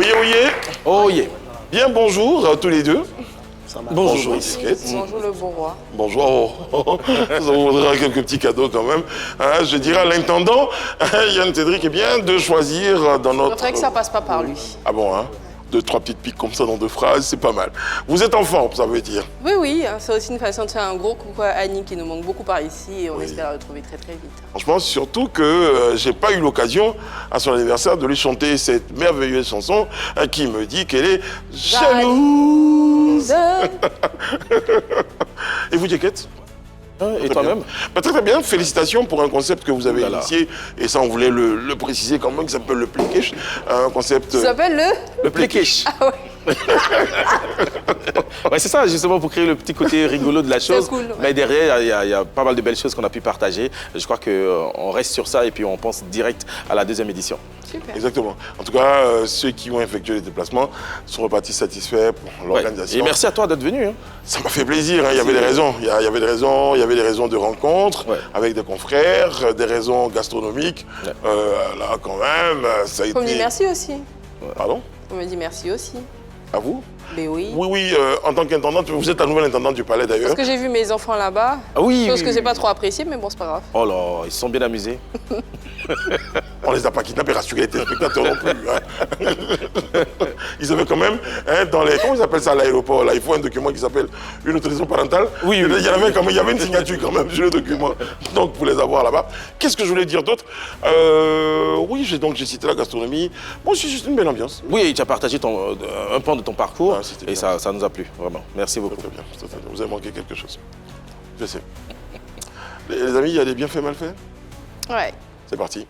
Oyez, oyez. Oyez. Bien, bonjour à tous les deux. Bonjour. Bonjour le beau roi. Bonjour. Ça vous vaudra quelques petits cadeaux quand même. Hein, je dirais à l'intendant, Yann Cédric, eh bien, de choisir dans notre... C'est vrai que ça passe pas par lui. Ah bon, hein? 2-3 petites piques comme ça dans 2 phrases, c'est pas mal. Vous êtes en forme, ça veut dire? Oui, oui, c'est aussi une façon de faire un gros coucou à Annie qui nous manque beaucoup par ici et on espère la retrouver très très vite. Franchement, surtout que j'ai pas eu l'occasion à son anniversaire de lui chanter cette merveilleuse chanson qui me dit qu'elle est jalouse. Et vous, Jaquette? Et toi-même? Très très bien, félicitations pour un concept que vous avez initié, et ça on voulait le préciser quand même, qui s'appelle le Pliquish, un concept... Ça s'appelle le Pliquish. Ah ouais. Ouais, c'est ça, justement, pour créer le petit côté rigolo de la chose. Cool, ouais. Mais derrière, il y a pas mal de belles choses qu'on a pu partager. Je crois qu'on reste sur ça et puis on pense direct à la 2e édition. Super. Exactement. En tout cas, ceux qui ont effectué les déplacements sont repartis satisfaits pour l'organisation. Et merci à toi d'être venu. Hein. Ça m'a fait plaisir, hein. Il y avait des raisons. Il y avait des raisons, il y avait des raisons de rencontres avec des confrères, des raisons gastronomiques. Là, quand même, ça a été... On me dit merci aussi. Pardon? On me dit merci aussi. À vous? Mais oui. Oui, en tant qu'intendante, vous êtes la nouvelle intendante du palais d'ailleurs. Parce que j'ai vu mes enfants là-bas. Ah oui. Chose que j'ai pas trop appréciée, mais bon, c'est pas grave. Oh là, ils se sont bien amusés. On les a pas kidnappés, rassurés les téléspectateurs non plus. Hein. Ils avaient quand même, hein, dans les... Comment ils appellent ça à l'aéroport là? Il faut un document qui s'appelle une autorisation parentale. Oui. Il y avait une signature quand même sur le document. Donc, pour les avoir là-bas. Qu'est-ce que je voulais dire d'autre? Oui, j'ai cité la gastronomie. Bon, c'est juste une belle ambiance. Oui, tu as partagé un pan de ton parcours et bien. ça nous a plu, vraiment. Merci beaucoup. Très bien. Vous avez manqué quelque chose. Je sais. Les amis, il y a des bienfaits mal faits? Ouais. C'est parti.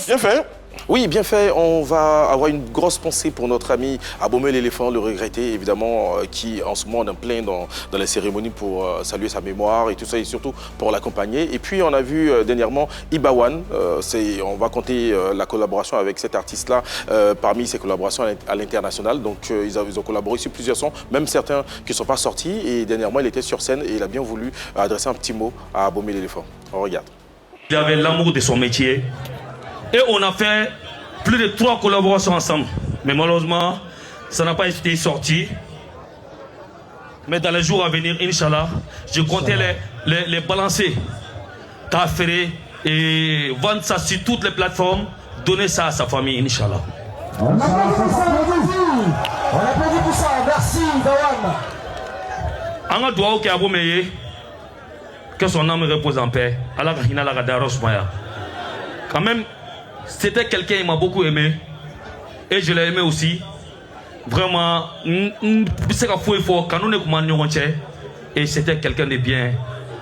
Bien fait. Oui, bien fait. On va avoir une grosse pensée pour notre ami Abomey l'éléphant, le regretté, évidemment, qui en ce moment est en plein dans les cérémonies pour saluer sa mémoire et tout ça, et surtout pour l'accompagner. Et puis, on a vu dernièrement Ibawan. On va compter la collaboration avec cet artiste-là parmi ses collaborations à l'international. Donc, ils ont collaboré sur plusieurs sons, même certains qui ne sont pas sortis. Et dernièrement, il était sur scène et il a bien voulu adresser un petit mot à Abomey l'éléphant. On regarde. Il avait l'amour de son métier. Et on a fait plus de 3 collaborations ensemble. Mais malheureusement, ça n'a pas été sorti. Mais dans les jours à venir, Inch'Allah, je comptais les balancer, t'affairer et vendre ça sur toutes les plateformes, donner ça à sa famille, Inch'Allah. On applaudit pour ça, on applaudit pour ça, merci Dawan. Anga doit au Abomey, que son âme repose en paix. Allah Kahina la Gadaros Maya. Quand même, c'était quelqu'un qui m'a beaucoup aimé et je l'ai aimé aussi. Vraiment, c'est qu'à fouiller fort quand on est comme un et c'était quelqu'un de bien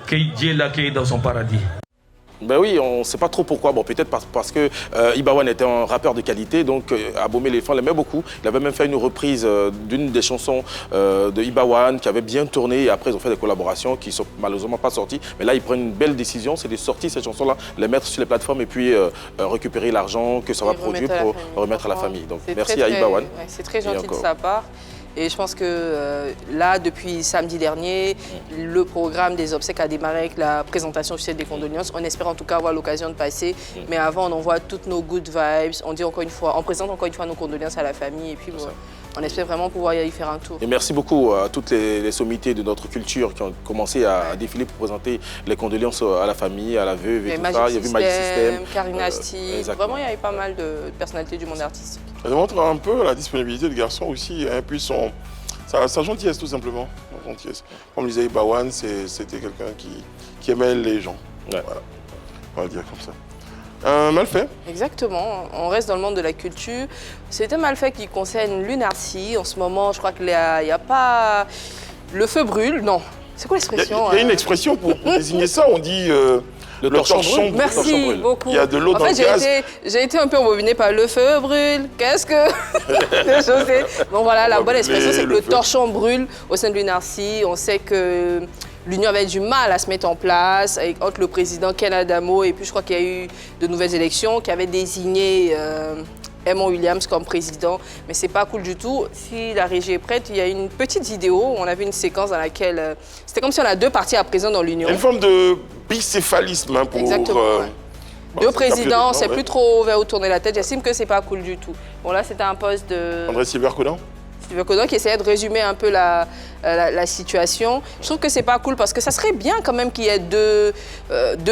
que Dieu l'a accueilli dans son paradis. Ben oui, on ne sait pas trop pourquoi. Bon, peut-être parce que Ibawan était un rappeur de qualité, donc Abomey l'éléphant l'aimait beaucoup. Il avait même fait une reprise d'une des chansons de Ibawan qui avait bien tourné. Et après, ils ont fait des collaborations qui ne sont malheureusement pas sorties. Mais là, ils prennent une belle décision, c'est de sortir ces chansons-là, les mettre sur les plateformes et puis récupérer l'argent que ça va produire pour remettre à la famille. Donc merci à Ibawan. Ouais, c'est très gentil de sa part. Et je pense que là, depuis samedi dernier, le programme des obsèques a démarré avec la présentation officielle des condoléances. On espère en tout cas avoir l'occasion de passer. Mais avant, on envoie toutes nos good vibes. On dit encore une fois, on présente encore une fois nos condoléances à la famille. Et puis, on espère vraiment pouvoir y faire un tour. Et merci beaucoup à toutes les sommités de notre culture qui ont commencé à défiler pour présenter les condoléances à la famille, à la veuve et tout ça. Il y a vu Magic System, Karina Steve. Vraiment, il y avait pas mal de personnalités du monde artistique. Ça démontre un peu la disponibilité de garçon aussi, et puis sa gentillesse tout simplement. Gentillesse. Comme disait Ibawan, c'était quelqu'un qui aimait les gens. Voilà. On va le dire comme ça. Mal fait. Exactement. On reste dans le monde de la culture. C'était mal fait qui concerne Lunarcy. En ce moment, je crois qu'il n'y a pas... Le feu brûle, non. C'est quoi l'expression? Il y a une expression pour désigner ça, on dit... Le torchon brûle. Merci beaucoup. Il y a de l'eau dans le gaz. J'ai été un peu embobiné par le feu brûle. Qu'est-ce que... Bon voilà, la bonne expression, c'est que le torchon brûle au sein de Lunarcy. On sait que l'union avait du mal à se mettre en place entre le président Ken Adamo et puis je crois qu'il y a eu de nouvelles élections qui avaient désigné Edmond Williams comme président, mais c'est pas cool du tout. Si la régie est prête, il y a une petite vidéo, on a vu une séquence dans laquelle c'était comme si on a deux partis à présent dans l'Union. Une forme de bicéphalisme hein, pour... Exactement, ouais. Deux présidents, c'est plus trop vers où tourner la tête. J'estime que c'est pas cool du tout. Bon là, c'était un poste de... André Sylvain-Conan qui essayait de résumer un peu la situation. Je trouve que c'est pas cool parce que ça serait bien quand même qu'il y ait deux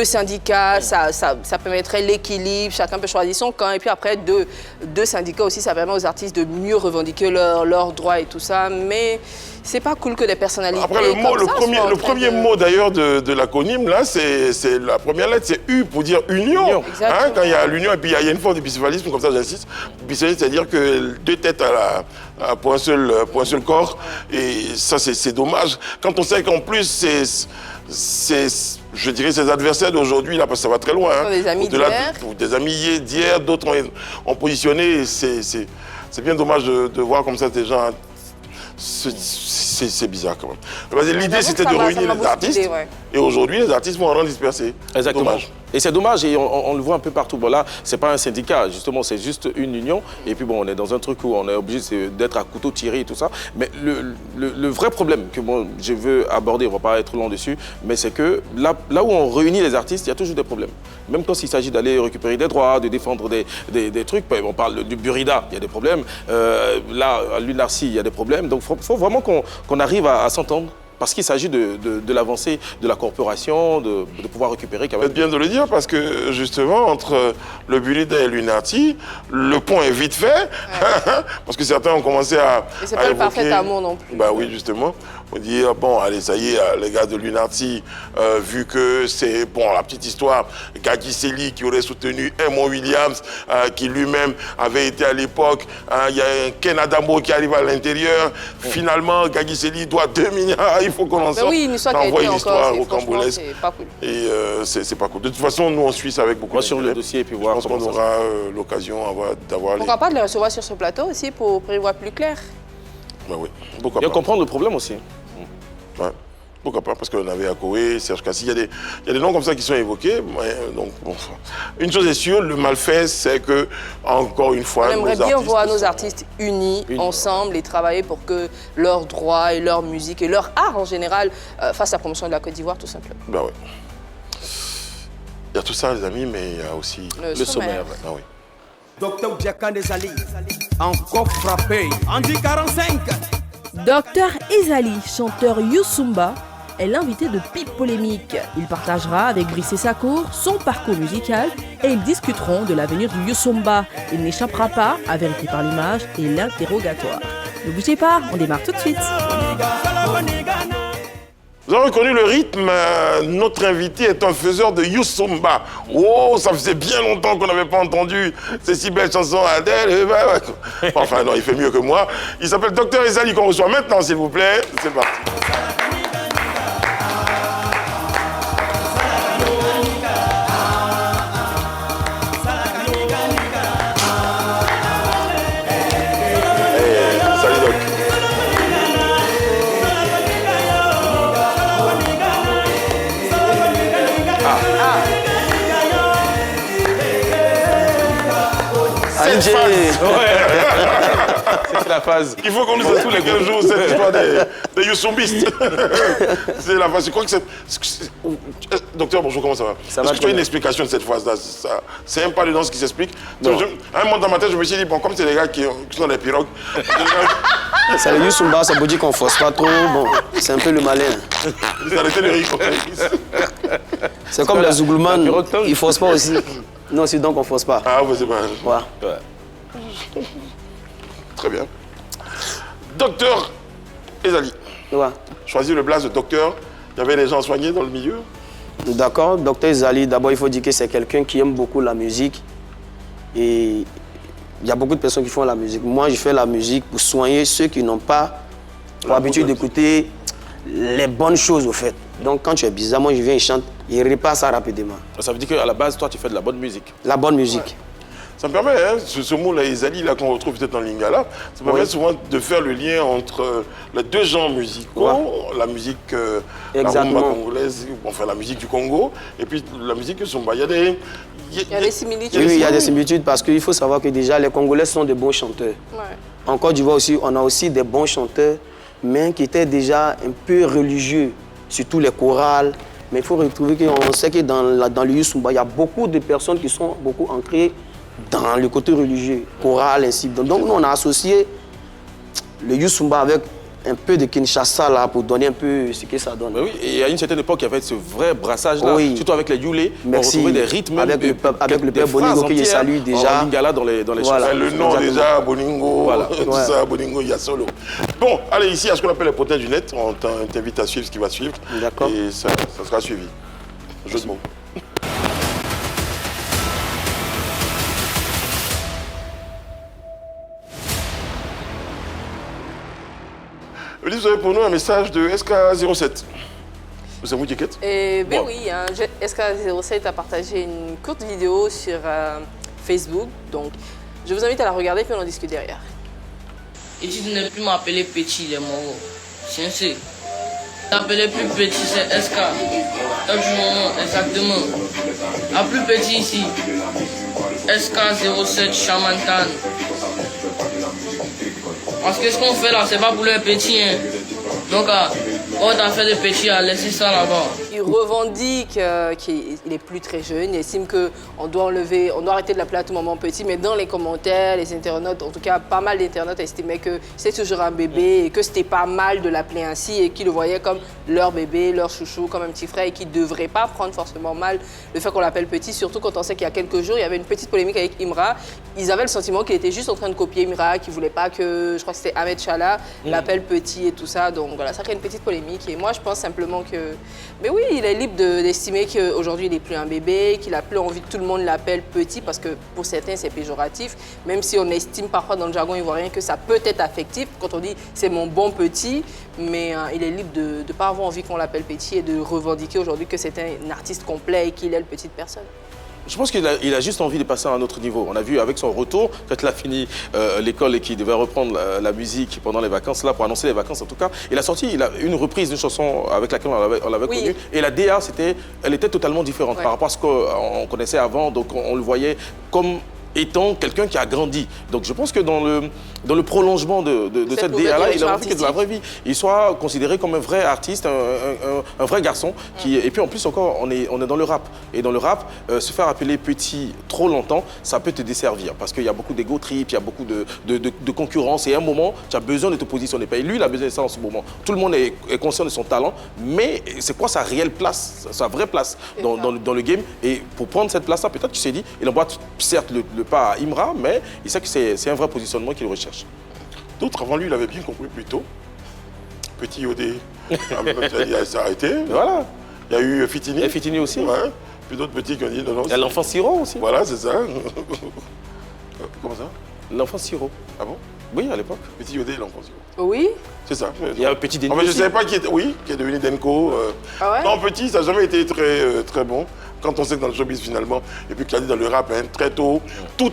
syndicats, ça permettrait l'équilibre, chacun peut choisir son camp. Et puis après, deux syndicats aussi, ça permet aux artistes de mieux revendiquer leurs droits et tout ça. Mais c'est pas cool que des personnalités après, le premier mot d'ailleurs de l'acronyme, là, c'est la première lettre, c'est U pour dire union. Hein, quand il y a l'union, et puis il y a une forme de bicéphalisme, comme ça j'insiste. Bicéphalisme, c'est-à-dire que deux têtes pour un seul corps. Et ça, c'est dommage. Quand on sait qu'en plus, je dirais, ses adversaires d'aujourd'hui, là, parce que ça va très loin. Hein, des amis d'hier. Des amis d'hier, d'autres ont positionné. C'est bien dommage de voir comme ça des gens... C'est bizarre quand même. L'idée, c'était de réunir les artistes. Et aujourd'hui, les artistes vont en disperser. Exactement. Dommage. Et c'est dommage, et on le voit un peu partout. Bon, là, c'est pas un syndicat, justement, c'est juste une union. Et puis, bon, on est dans un truc où on est obligé d'être à couteau tiré et tout ça. Mais le vrai problème que moi, je veux aborder, on va pas être long dessus, mais c'est que là où on réunit les artistes, il y a toujours des problèmes. Même quand il s'agit d'aller récupérer des droits, de défendre des trucs, on parle du Burida, il y a des problèmes. Là, à l'UNARCI, il y a des problèmes. Donc, il faut vraiment qu'on arrive à s'entendre. Parce qu'il s'agit de l'avancée de la corporation, de pouvoir récupérer quand même. C'est bien de le dire parce que justement, entre le Burida et l'UNARTI, le pont est vite fait. Ouais. Parce que certains ont commencé à. Et c'est pas le parfait amour non plus. Bah oui, justement. On dit, bon, allez, ça y est, les gars de l'UNARTI, vu que c'est, bon, la petite histoire, Gagi Sely qui aurait soutenu Edmond Williams, qui lui-même avait été à l'époque, il y a un Ken Adamo qui arrive à l'intérieur. Finalement, Gagi Sely doit 2 milliards, il faut qu'on en sorte. Oui, une histoire qui a été l'histoire encore, rocambolesque. c'est pas cool. Et c'est pas cool. De toute façon, nous, on suit ça avec beaucoup d'intérêt. Sur le dossier et puis voir. Je pense qu'on aura l'occasion d'avoir Pourquoi pas de les recevoir sur ce plateau aussi pour prévoir plus clair. Ben oui, pourquoi pas. Et comprendre le problème aussi. Ouais. Pourquoi pas, parce qu'on avait Akoé, Serge Kassi, il y a des noms comme ça qui sont évoqués. Donc, bon, une chose est sûre, le mal fait, c'est que, encore une fois, on aimerait bien voir nos artistes unis ensemble et travailler pour que leurs droits et leur musique et leur art en général fassent la promotion de la Côte d'Ivoire, tout simplement. Ben oui. Il y a tout ça, les amis, mais il y a aussi le sommaire. Ah oui. Docteur Djakan Ezali, encore frappé, Andy 45. Docteur Ezali, chanteur Youssumba, est l'invité de Pipe Polémique. Il partagera avec Brice Sakour son parcours musical et ils discuteront de l'avenir du Youssumba. Il n'échappera pas à Vérité par l'image et l'interrogatoire. Ne bougez pas, on démarre tout de suite. Vous avez reconnu le rythme, notre invité est un faiseur de Youssumba. Oh, ça faisait bien longtemps qu'on n'avait pas entendu ces si belles chansons. Adèle, enfin non, il fait mieux que moi. Il s'appelle Docteur Ezali qu'on reçoit maintenant, s'il vous plaît. C'est parti. C'est la phase. Il faut qu'on nous explique tous les 15 jours cette histoire des Youssumbistes. C'est la phase. Je crois que c'est... Docteur, bonjour, comment ça va? Est-ce que tu as une explication de cette phase-là? C'est un pas dedans ce qui s'explique. À un moment dans ma tête, je me suis dit, bon, comme c'est les gars qui sont dans les pirogues... C'est le Youssumba, ça veut dire qu'on ne force pas trop. Bon, c'est un peu le malin. C'est comme les Zouglman, ils ne forcent pas aussi. Non, c'est donc on ne force pas. Ah, vous c'est pas. Ouais. Très bien. Docteur Ezali. Ouais. Choisir le blaze de docteur. Il y avait des gens soignés dans le milieu. D'accord. Docteur Ezali, d'abord, il faut dire que c'est quelqu'un qui aime beaucoup la musique. Et il y a beaucoup de personnes qui font la musique. Moi, je fais la musique pour soigner ceux qui n'ont pas l'habitude d'écouter les bonnes choses, au fait. Donc, quand tu es bizarre, moi, je viens, je chante, il repasse ça rapidement. Ça veut dire qu'à la base, toi, tu fais de la bonne musique. La bonne musique. Ça me permet, hein, ce mot-là, Ezali, là, qu'on retrouve peut-être dans Lingala, ça permet souvent de faire le lien entre les deux genres musicaux, la musique la rumba congolaise, enfin la musique du Congo, et puis la musique Zumba. Il y a des similitudes. Oui, il y a des similitudes parce qu'il faut savoir que déjà, les Congolais sont de bons chanteurs. Ouais. En Côte d'Ivoire aussi, on a aussi des bons chanteurs, mais qui étaient déjà un peu religieux, surtout les chorales. Mais il faut retrouver qu'on sait que dans le Youssumba, il y a beaucoup de personnes qui sont beaucoup ancrées dans le côté religieux, choral, ainsi. Donc nous, on a associé le Youssumba avec un peu de Kinshasa là, pour donner un peu ce que ça donne. Mais oui, et à une certaine époque, il y avait ce vrai brassage-là, surtout avec les Yulé. Merci. On retrouvait des rythmes. Avec le père Boningo que je salue déjà. En Lingala dans les chansons. Le nom déjà, Boningo, tout ça, Boningo, il y a solo. Bon, allez, ici, à ce qu'on appelle les potins du net, on t'invite à suivre ce qui va suivre. D'accord. Et ça sera suivi. Jeu de mots. Vous avez pour nous un message de SK07. C'est vous qui êtes? Ben oui, hein, SK07 a partagé une courte vidéo sur Facebook. Donc, je vous invite à la regarder puis on en discute derrière. Et si tu ne plus m'appeler petit, les Moro. Sincère. T'appeler plus petit, c'est SK. Top du moment, exactement. À plus petit ici. SK07 Chamantan. Parce que ce qu'on fait là, c'est pas pour les petits. Hein. Donc, on a fait des petits à laisser ça là-bas. Il revendique qu'il est plus très jeune. Il estime qu'on doit arrêter de l'appeler à tout moment petit. Mais dans les commentaires, les internautes, en tout cas, pas mal d'internautes estimaient que c'est toujours un bébé et que c'était pas mal de l'appeler ainsi et qu'ils le voyaient comme leur bébé, leur chouchou, comme un petit frère et qu'ils ne devraient pas prendre forcément mal le fait qu'on l'appelle petit. Surtout quand on sait qu'il y a quelques jours, il y avait une petite polémique avec Imra. Ils avaient le sentiment qu'il était juste en train de copier Imra, qu'il ne voulait pas que, je crois que c'était Ahmed Chala, l'appelle petit et tout ça. Donc voilà, ça crée une petite polémique. Et moi, je pense simplement que... Mais oui, il est libre d'estimer qu'aujourd'hui, il n'est plus un bébé, qu'il n'a plus envie que tout le monde l'appelle petit, parce que pour certains, c'est péjoratif. Même si on estime parfois dans le jargon ivoirien que ça peut être affectif, quand on dit « c'est mon bon petit », mais il est libre de ne pas avoir envie qu'on l'appelle petit et de revendiquer aujourd'hui que c'est un artiste complet et qu'il est une petite personne. Je pense qu'il a juste envie de passer à un autre niveau. On a vu avec son retour, quand il a fini l'école et qu'il devait reprendre la musique pendant les vacances, là, pour annoncer les vacances en tout cas, il a sorti une reprise d'une chanson avec laquelle on l'avait connue. Et la DA, elle était totalement différente par rapport à ce qu'on connaissait avant. Donc on le voyait comme étant quelqu'un qui a grandi. Donc je pense que dans le prolongement de cette DA-là, il a envie que de la vraie vie, il soit considéré comme un vrai artiste, un vrai garçon. Et puis en plus encore, on est dans le rap. Et dans le rap, se faire appeler petit trop longtemps, ça peut te desservir. Parce qu'il y a beaucoup d'ego trip, il y a beaucoup de concurrence. Et à un moment, tu as besoin de te positionner. Et lui, il a besoin de ça en ce moment. Tout le monde est conscient de son talent, mais c'est quoi sa réelle place, sa vraie place dans le game? Et pour prendre cette place-là, peut-être qu'il s'est dit, il envoie certes le pas à Imra, mais il sait que c'est un vrai positionnement qu'il recherche. D'autres avant lui, il avait bien compris plus tôt. Petit Odé, il s'est arrêté. Voilà. Il y a eu Fitini. Et Fitini aussi. Ouais. Puis d'autres petits qui ont dit non. Il y a l'enfant Siro aussi. Voilà, c'est ça. Comment ça? L'enfant Siro. Ah bon? Oui, à l'époque. Petit Odé, l'enfant Siro. Oui. C'est ça. Il y a un petit Denko. En fait, je ne savais pas qui est devenu Denko. Ah ouais? Non, petit, ça n'a jamais été très bon. Quand on sait que dans le showbiz finalement, et puis que tu as dit dans le rap, hein, très tôt, tout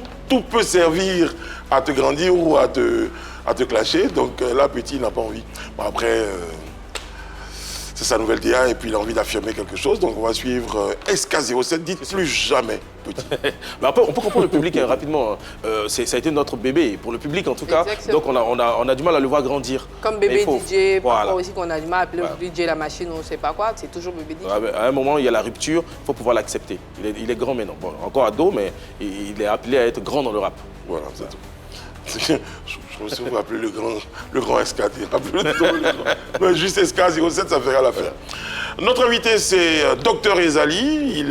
peut servir à te grandir ou à te clasher. Donc là, petit, il n'a pas envie. Bon, après, c'est sa nouvelle DA et puis il a envie d'affirmer quelque chose. Donc on va suivre SK07, dites plus jamais petit. Mais après, on peut comprendre le public rapidement. Ça a été notre bébé, pour le public en tout cas. Exactement. Donc on a du mal à le voir grandir. Comme bébé DJ, voilà. parfois aussi qu'on a du mal à appeler DJ la machine, on ne sait pas quoi, c'est toujours bébé DJ. À un moment, il y a la rupture, il faut pouvoir l'accepter. Il est grand maintenant. Bon, encore ado, mais il est appelé à être grand dans le rap. Voilà, c'est tout. Je me souviens appeler le grand SK. Mais juste SK07, ça fera l'affaire. Notre invité, c'est Dr Ezali.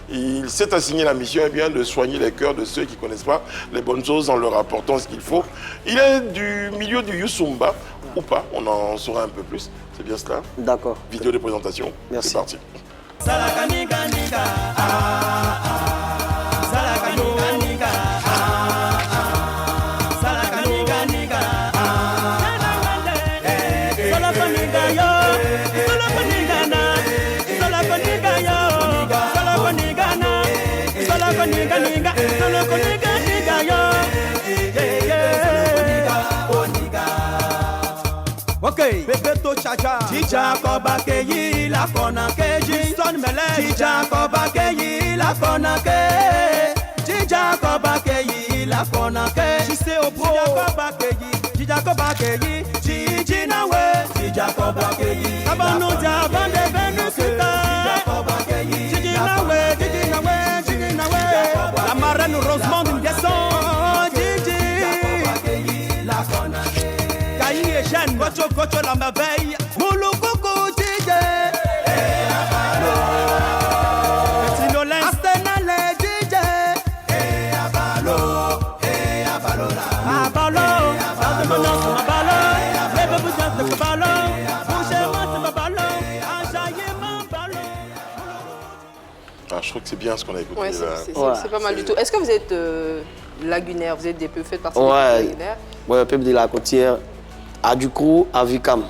Il s'est assigné la mission de soigner les cœurs de ceux qui ne connaissent pas les bonnes choses en leur apportant ce qu'il faut. Il est du milieu du Youssumba, ou pas, on en saura un peu plus. C'est bien cela? D'accord. Vidéo de présentation, merci. C'est parti. Nigga, Ok, Bebeto Chacha, Chicha Kobakeyi, la Konakeji, Son Mele, Chicha Kobakeyi, la Konake, Chicha Kobakeyi, la Konake, Chise Obo, Chicha Kobakeyi, Chichi Nawe, Chicha Kobakeyi, Abano Javande Venusuta, Chicha Kobakeyi, Chichi Nawe, Chichi Nawe, Chichi Nawe, la marraine Rosemont Nguesson, Chichi la Konake. Jeune, Gocho Gocho la merveille, Moulou Coucou DJ, Abalo, Petit Nolin, Astenale DJ, Abalo, Abalo, Abalo, Abalo, je trouve que c'est bien ce qu'on a écouté. Ouais, c'est pas mal du tout. Est-ce que vous êtes lagunaire, vous faites partie de la lagunaire? Oui, le peuple de la côtière. À Ducrou, à Vicam.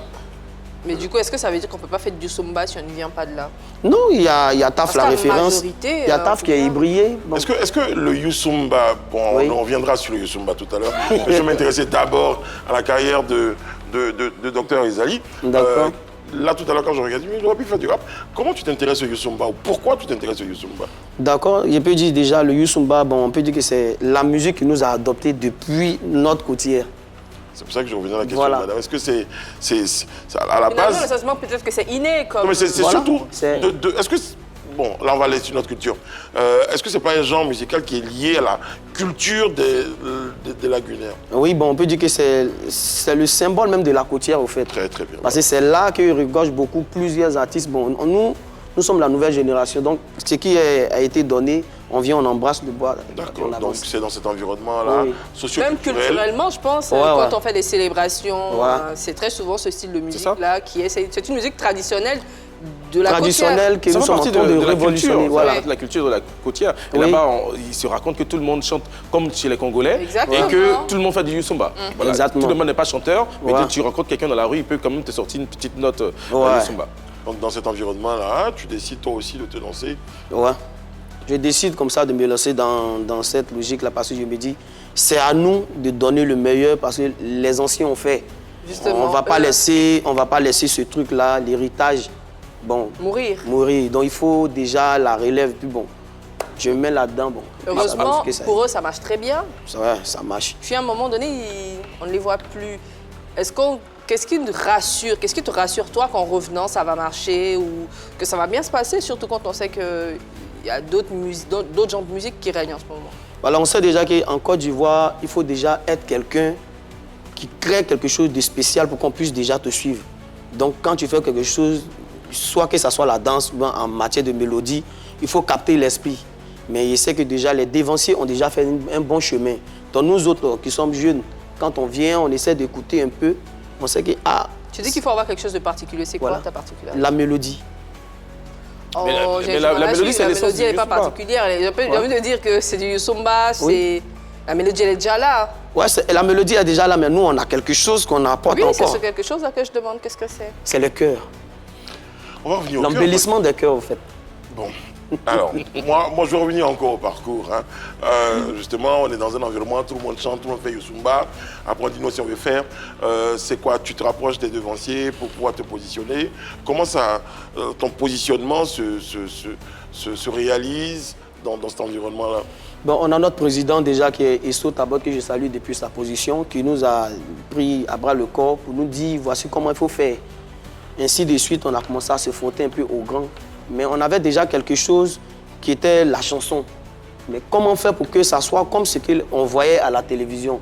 Mais du coup, est-ce que ça veut dire qu'on ne peut pas faire du Yusumba si on ne vient pas de là? Non, il y a TAF la référence. Il y a TAF qui est hybrillé. Bon. Est-ce que le Yusumba, bon, oui. On reviendra sur le Yusumba tout à l'heure, mais je m'intéressais d'abord à la carrière de Dr Ezali. D'accord. Là, tout à l'heure, quand je regardais, il aurait pu faire du rap. Comment tu t'intéresses au Yusumba ou pourquoi tu t'intéresses au Yusumba? D'accord, je peux dire déjà, le Yusumba, bon, on peut dire que c'est la musique qui nous a adoptés depuis notre côtière. C'est pour ça que je reviens à la question, voilà. Madame. Est-ce que c'est à la base... Non, ça se manque peut-être que c'est inné. Comme... Non, mais c'est voilà. Surtout... Est-ce que... Bon, là, on va aller sur notre culture. Est-ce que c'est pas un genre musical qui est lié à la culture des lagunaires? Oui, bon, on peut dire que c'est le symbole même de la côtière, au fait. Très, très bien. Parce que c'est là que regorge beaucoup plusieurs artistes. Bon, nous sommes la nouvelle génération, donc ce qui a été donné, on vient, on embrasse le bois. D'accord, donc c'est dans cet environnement-là, oui. Socio-culturel. Même culturellement, je pense, quand on fait des célébrations, c'est très souvent ce style de musique-là qui est... C'est une musique traditionnelle de la côtière. Que nous sommes en train de révolutionner. Voilà, la culture de la côtière. Et là-bas, il se raconte que tout le monde chante comme chez les Congolais. Exactement. Et que tout le monde fait du Yusumba. Voilà. Exactement. Tout le monde n'est pas chanteur, mais tu rencontres quelqu'un dans la rue, il peut quand même te sortir une petite note de Yusumba. Donc dans cet environnement-là, tu décides toi aussi de te lancer? Ouais. Je décide comme ça de me lancer dans cette logique-là parce que je me dis, c'est à nous de donner le meilleur parce que les anciens ont fait. Justement, on va pas laisser ce truc-là, l'héritage, bon, mourir. Donc il faut déjà la relève. Puis bon, je me mets là-dedans. Bon, heureusement, pour eux, ça marche très bien. Ça marche. Puis à un moment donné, on ne les voit plus. Qu'est-ce qui te rassure, toi, qu'en revenant, ça va marcher ou que ça va bien se passer, surtout quand on sait qu'il y a d'autres genres de musique qui règnent en ce moment? Voilà, on sait déjà qu'en Côte d'Ivoire, il faut déjà être quelqu'un qui crée quelque chose de spécial pour qu'on puisse déjà te suivre. Donc, quand tu fais quelque chose, soit que ce soit la danse ou en matière de mélodie, il faut capter l'esprit. Mais je sais que déjà, les dévanciers ont déjà fait un bon chemin. Donc, nous autres qui sommes jeunes, quand on vient, on essaie d'écouter un peu. On sait que, tu dis qu'il faut avoir quelque chose de particulier. C'est quoi ta particularité? La mélodie. Oh, la mélodie, elle n'est pas particulière. J'ai envie de dire que c'est du Yusumba, la mélodie, elle est déjà là. Ouais, la mélodie est déjà là, mais nous, on a quelque chose qu'on apporte encore. Oui, c'est quelque chose là que je demande. Qu'est-ce que c'est? C'est le cœur. On va revenir au cœur. L'embellissement des cœurs, en fait. Bon. Alors, moi, je vais revenir encore au parcours. Hein. Justement, on est dans un environnement, tout le monde chante, tout le monde fait Yusumba. Après, on dit, nous, si on veut faire, c'est quoi? Tu te rapproches des devanciers pour pouvoir te positionner. Comment ça, ton positionnement se réalise dans cet environnement-là? Bon, on a notre président déjà qui est Esso Tabot, que je salue depuis sa position, qui nous a pris à bras le corps pour nous dire, voici comment il faut faire. Ainsi de suite, on a commencé à se frotter un peu au grand. Mais on avait déjà quelque chose qui était la chanson. Mais comment faire pour que ça soit comme ce qu'on voyait à la télévision?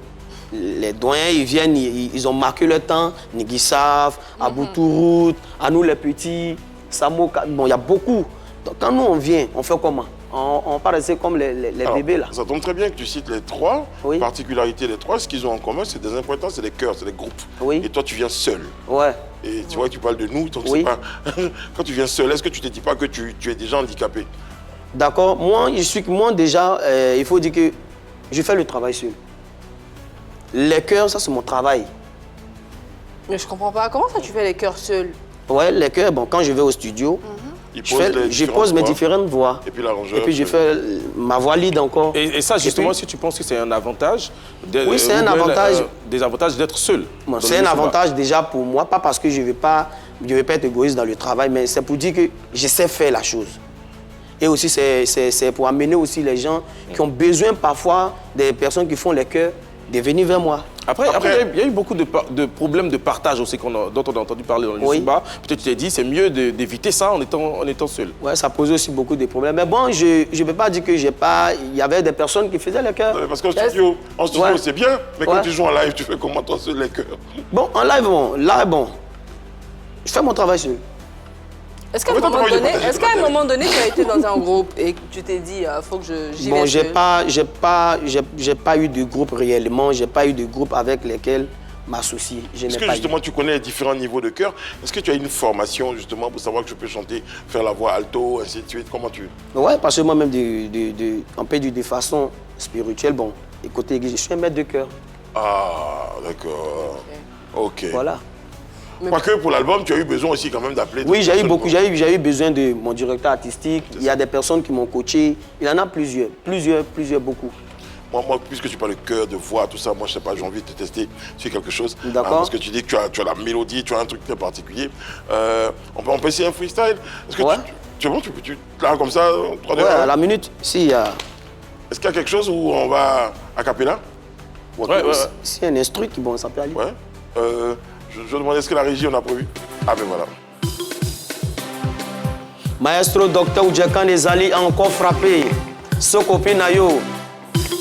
Les doyens, ils viennent, ils ont marqué le temps. Nigisaf, Aboutourout, à nous les petits, Samoka. Bon, il y a beaucoup. Donc quand nous on vient, on fait comment? On part rester comme les bébés là. Ça tombe très bien que tu cites les trois particularités. Les trois, ce qu'ils ont en commun, c'est des importants, c'est les chœurs, c'est les groupes. Oui. Et toi, tu viens seul. Ouais. Et tu vois, tu parles de nous, donc c'est pas... Quand tu viens seul, est-ce que tu ne te dis pas que tu es déjà handicapé? D'accord. Moi, déjà, il faut dire que je fais le travail seul. Les chœurs, ça c'est mon travail. Mais je comprends pas. Comment ça tu fais les chœurs seuls? Ouais, les chœurs, bon, quand je vais au studio, Je pose mes différentes voix. Et puis l'arrangeur. Et puis je fais ma voix lead encore. Et ça, justement, si tu penses que c'est un avantage oui, c'est un avantage. Des avantages d'être seul. C'est un avantage déjà pour moi, pas parce que je ne vais pas être égoïste dans le travail, mais c'est pour dire que je sais faire la chose. Et aussi, c'est pour amener aussi les gens qui ont besoin parfois des personnes qui font les chœurs de venir vers moi. Après, il y a eu beaucoup de problèmes de partage aussi dont on a entendu parler dans le Youssouba. Peut-être tu t'es dit c'est mieux d'éviter ça en étant seul. Oui, ça posait aussi beaucoup de problèmes. Mais bon, je ne peux pas dire que j'ai pas... Il y avait des personnes qui faisaient les chœurs. Parce qu'en studio, c'est bien, mais quand tu joues en live, tu fais comment toi seul les chœurs? Bon, en live, je fais mon travail seul. Est-ce qu'à un moment donné, tu as été dans un groupe et tu t'es dit, il faut que j'y vais seul? J'ai pas eu de groupe réellement, j'ai pas eu de groupe avec lesquels m'associer. Est-ce que justement tu connais les différents niveaux de chœur? Est-ce que tu as une formation justement pour savoir que je peux chanter, faire la voix alto, ainsi de suite? Comment tu... Ouais, parce que moi-même, on peut dire de façon spirituelle, côté église, je suis un maître de chœur. Ah, d'accord. Ok. Voilà. Quoique pour l'album, tu as eu besoin aussi quand même d'appeler... Oui, j'ai eu besoin de mon directeur artistique. Il y a des personnes qui m'ont coaché. Il y en a plusieurs, beaucoup. Moi, puisque tu parles de cœur, de voix, tout ça, moi, je sais pas, j'ai envie de te tester sur quelque chose. D'accord. Parce que tu dis que tu as la mélodie, tu as un truc très particulier. On peut essayer un freestyle. Est-ce que tu es bon, tu là, comme ça, 3 ouais, à la minute, si il y a... Est-ce qu'il y a quelque chose où on va a cappella? Ouais. Si un instru, ça peut aller. Ouais. Je demandais est-ce que la régie, on a prévu? Ah ben voilà. Maestro Docteur Oudjekan Ezali a encore frappé. Sokopi Nayo.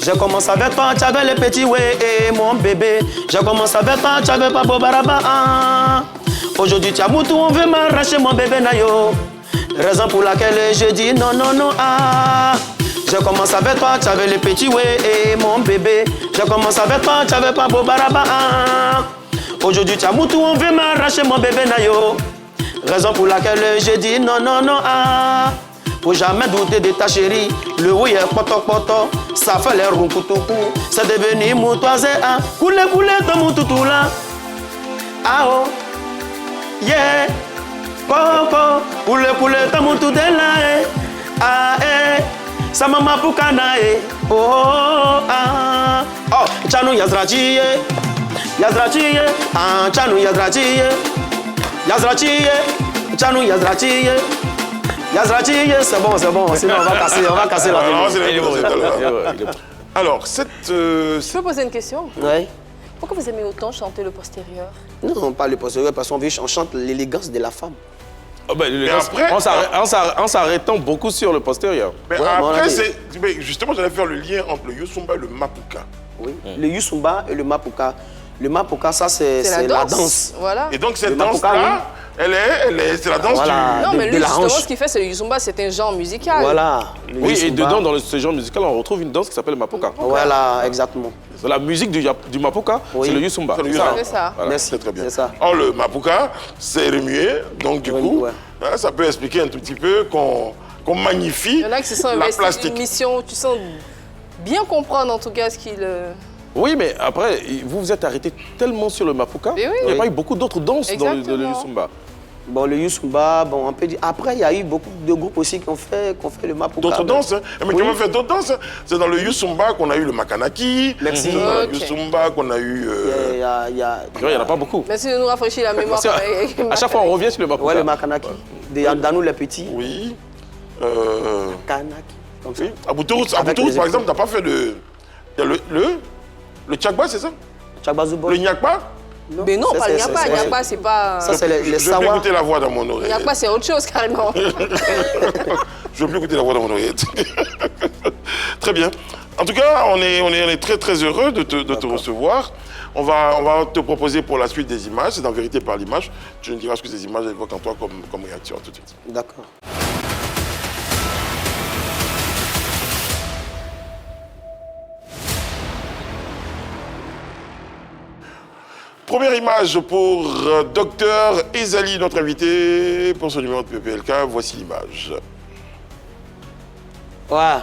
J'ai commencé avec toi, tu avais le petit ouais et mon bébé. J'ai commencé avec toi, tu avais pas Bobaraba. Aujourd'hui, tu as Moutou, on veut m'arracher mon bébé Nayo. Raison pour laquelle je dis non. J'ai commencé avec toi, tu avais le petit ouais et mon bébé. J'ai commencé avec toi, tu avais pas Bobaraba. Aujourd'hui, tu as Moutou, on veut m'arracher mon bébé Nayo. Raison pour laquelle je dis non. Faut jamais douter de ta chérie. Le oui est poto, ça fait les roukoutoukou. C'est devenu moutoisé, Coulé, ton moutoutou là. Ah oh, yeah. Coco, coulé, ton moutoutou là, ah eh. Sa maman poukana, oh, ah. Oh, Tchanou Yazrachi, Tchanou Yazrachi, c'est bon, sinon on va casser la vidéo. Alors, Je peux poser une question? Oui. Pourquoi vous aimez autant chanter le postérieur? Non, pas le postérieur, parce qu'on chante l'élégance de la femme. Mais après, en s'arrêtant beaucoup sur le postérieur. Mais après, justement, j'allais faire le lien entre le Youssouba et le Mapuka. Oui, le Youssouba et le Mapuka. Le Mapuka, ça, c'est la danse. Voilà. Et donc, cette danse-là, c'est la danse du... Non, mais lui, justement, ce qu'il fait, c'est le Youssouba, c'est un genre musical. Voilà. Oui, et dedans, dans ce genre musical, on retrouve une danse qui s'appelle le Mapuka. Voilà, exactement. La musique du Mapuka, c'est le Youssouba. C'est ça. Voilà. Merci. C'est très bien. Ça. Or, le Mapuka, c'est remué, donc du coup, ça peut expliquer un tout petit peu qu'on magnifie Il y en a qui se sont investis dans une mission, tu sens bien comprendre en tout cas ce qu'il... Oui, mais après, vous vous êtes arrêté tellement sur le Mapuka, il n'y a pas eu beaucoup d'autres danses dans le Youssouba. Bon, le Youssouba, on peut dire... Après, il y a eu beaucoup de groupes aussi qui ont fait le Mapuka. D'autres danses, hein? Mais qui ont fait d'autres danses. C'est dans le Youssouba qu'on a eu le Makanaki. Merci. Dans le Youssouba qu'on a eu... Il n'y en a pas beaucoup. Merci de nous rafraîchir la mémoire. À chaque fois, on revient sur le Mapuka. Oui, le Makanaki. Danou les petits. Oui. Makanaki. Comme ça. Oui. À Boutourouz, par exemple, tu n'as pas fait le Tchakba, c'est ça? Tchakba Zoubo. Le Nyakba? Mais non, pas le Nyakba. Nyakba, c'est pas... Ça, c'est les Je vais plus écouter la voix dans mon oreille. Nyakba, c'est autre chose, carrément. Je ne veux plus écouter la voix dans mon oreille. Très bien. En tout cas, on est très, très heureux de te recevoir. On va te proposer pour la suite des images. C'est en vérité par l'image. Tu nous diras ce que ces images évoquent en toi comme réaction. Tout de suite. D'accord. Première image pour Docteur Ezali, notre invité pour ce numéro de PPLK. Voici l'image. Ouais.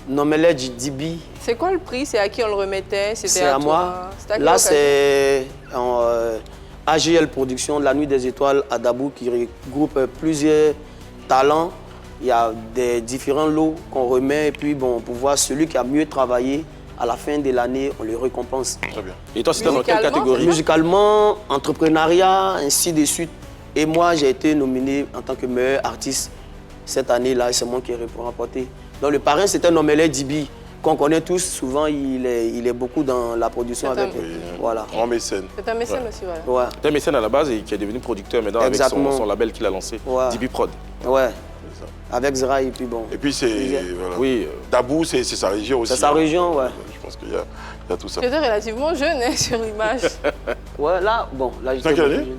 Nomele Dibi. C'est quoi le prix? C'est à qui on le remettait? C'est à moi. Là, c'est AGL Production, La Nuit des Étoiles à Dabou, qui regroupe plusieurs talent, il y a des différents lots qu'on remet. Et puis, bon, pour voir celui qui a mieux travaillé, à la fin de l'année, on le récompense. Très bien. Et toi, c'était dans quelle catégorie? Musicalement, entrepreneuriat, ainsi de suite. Et moi, j'ai été nominé en tant que meilleur artiste cette année-là. C'est moi qui ai remporté. Donc, le parrain, c'était Nomelé Dibi, qu'on connaît tous. Souvent, il est beaucoup dans la production avec... Voilà. Grand mécène. C'est un mécène aussi, voilà. Ouais. C'est un mécène à la base et qui est devenu producteur maintenant avec son label qu'il a lancé, Dibi Prod. Ouais. Avec Zra et puis bon. Et puis c'est... Voilà. Oui. Dabou, c'est sa région aussi. C'est sa région, ouais. Je pense qu'il y a tout ça. Tu étais relativement jeune hein, sur l'image. Ouais, là, bon, là, C'est quelle année?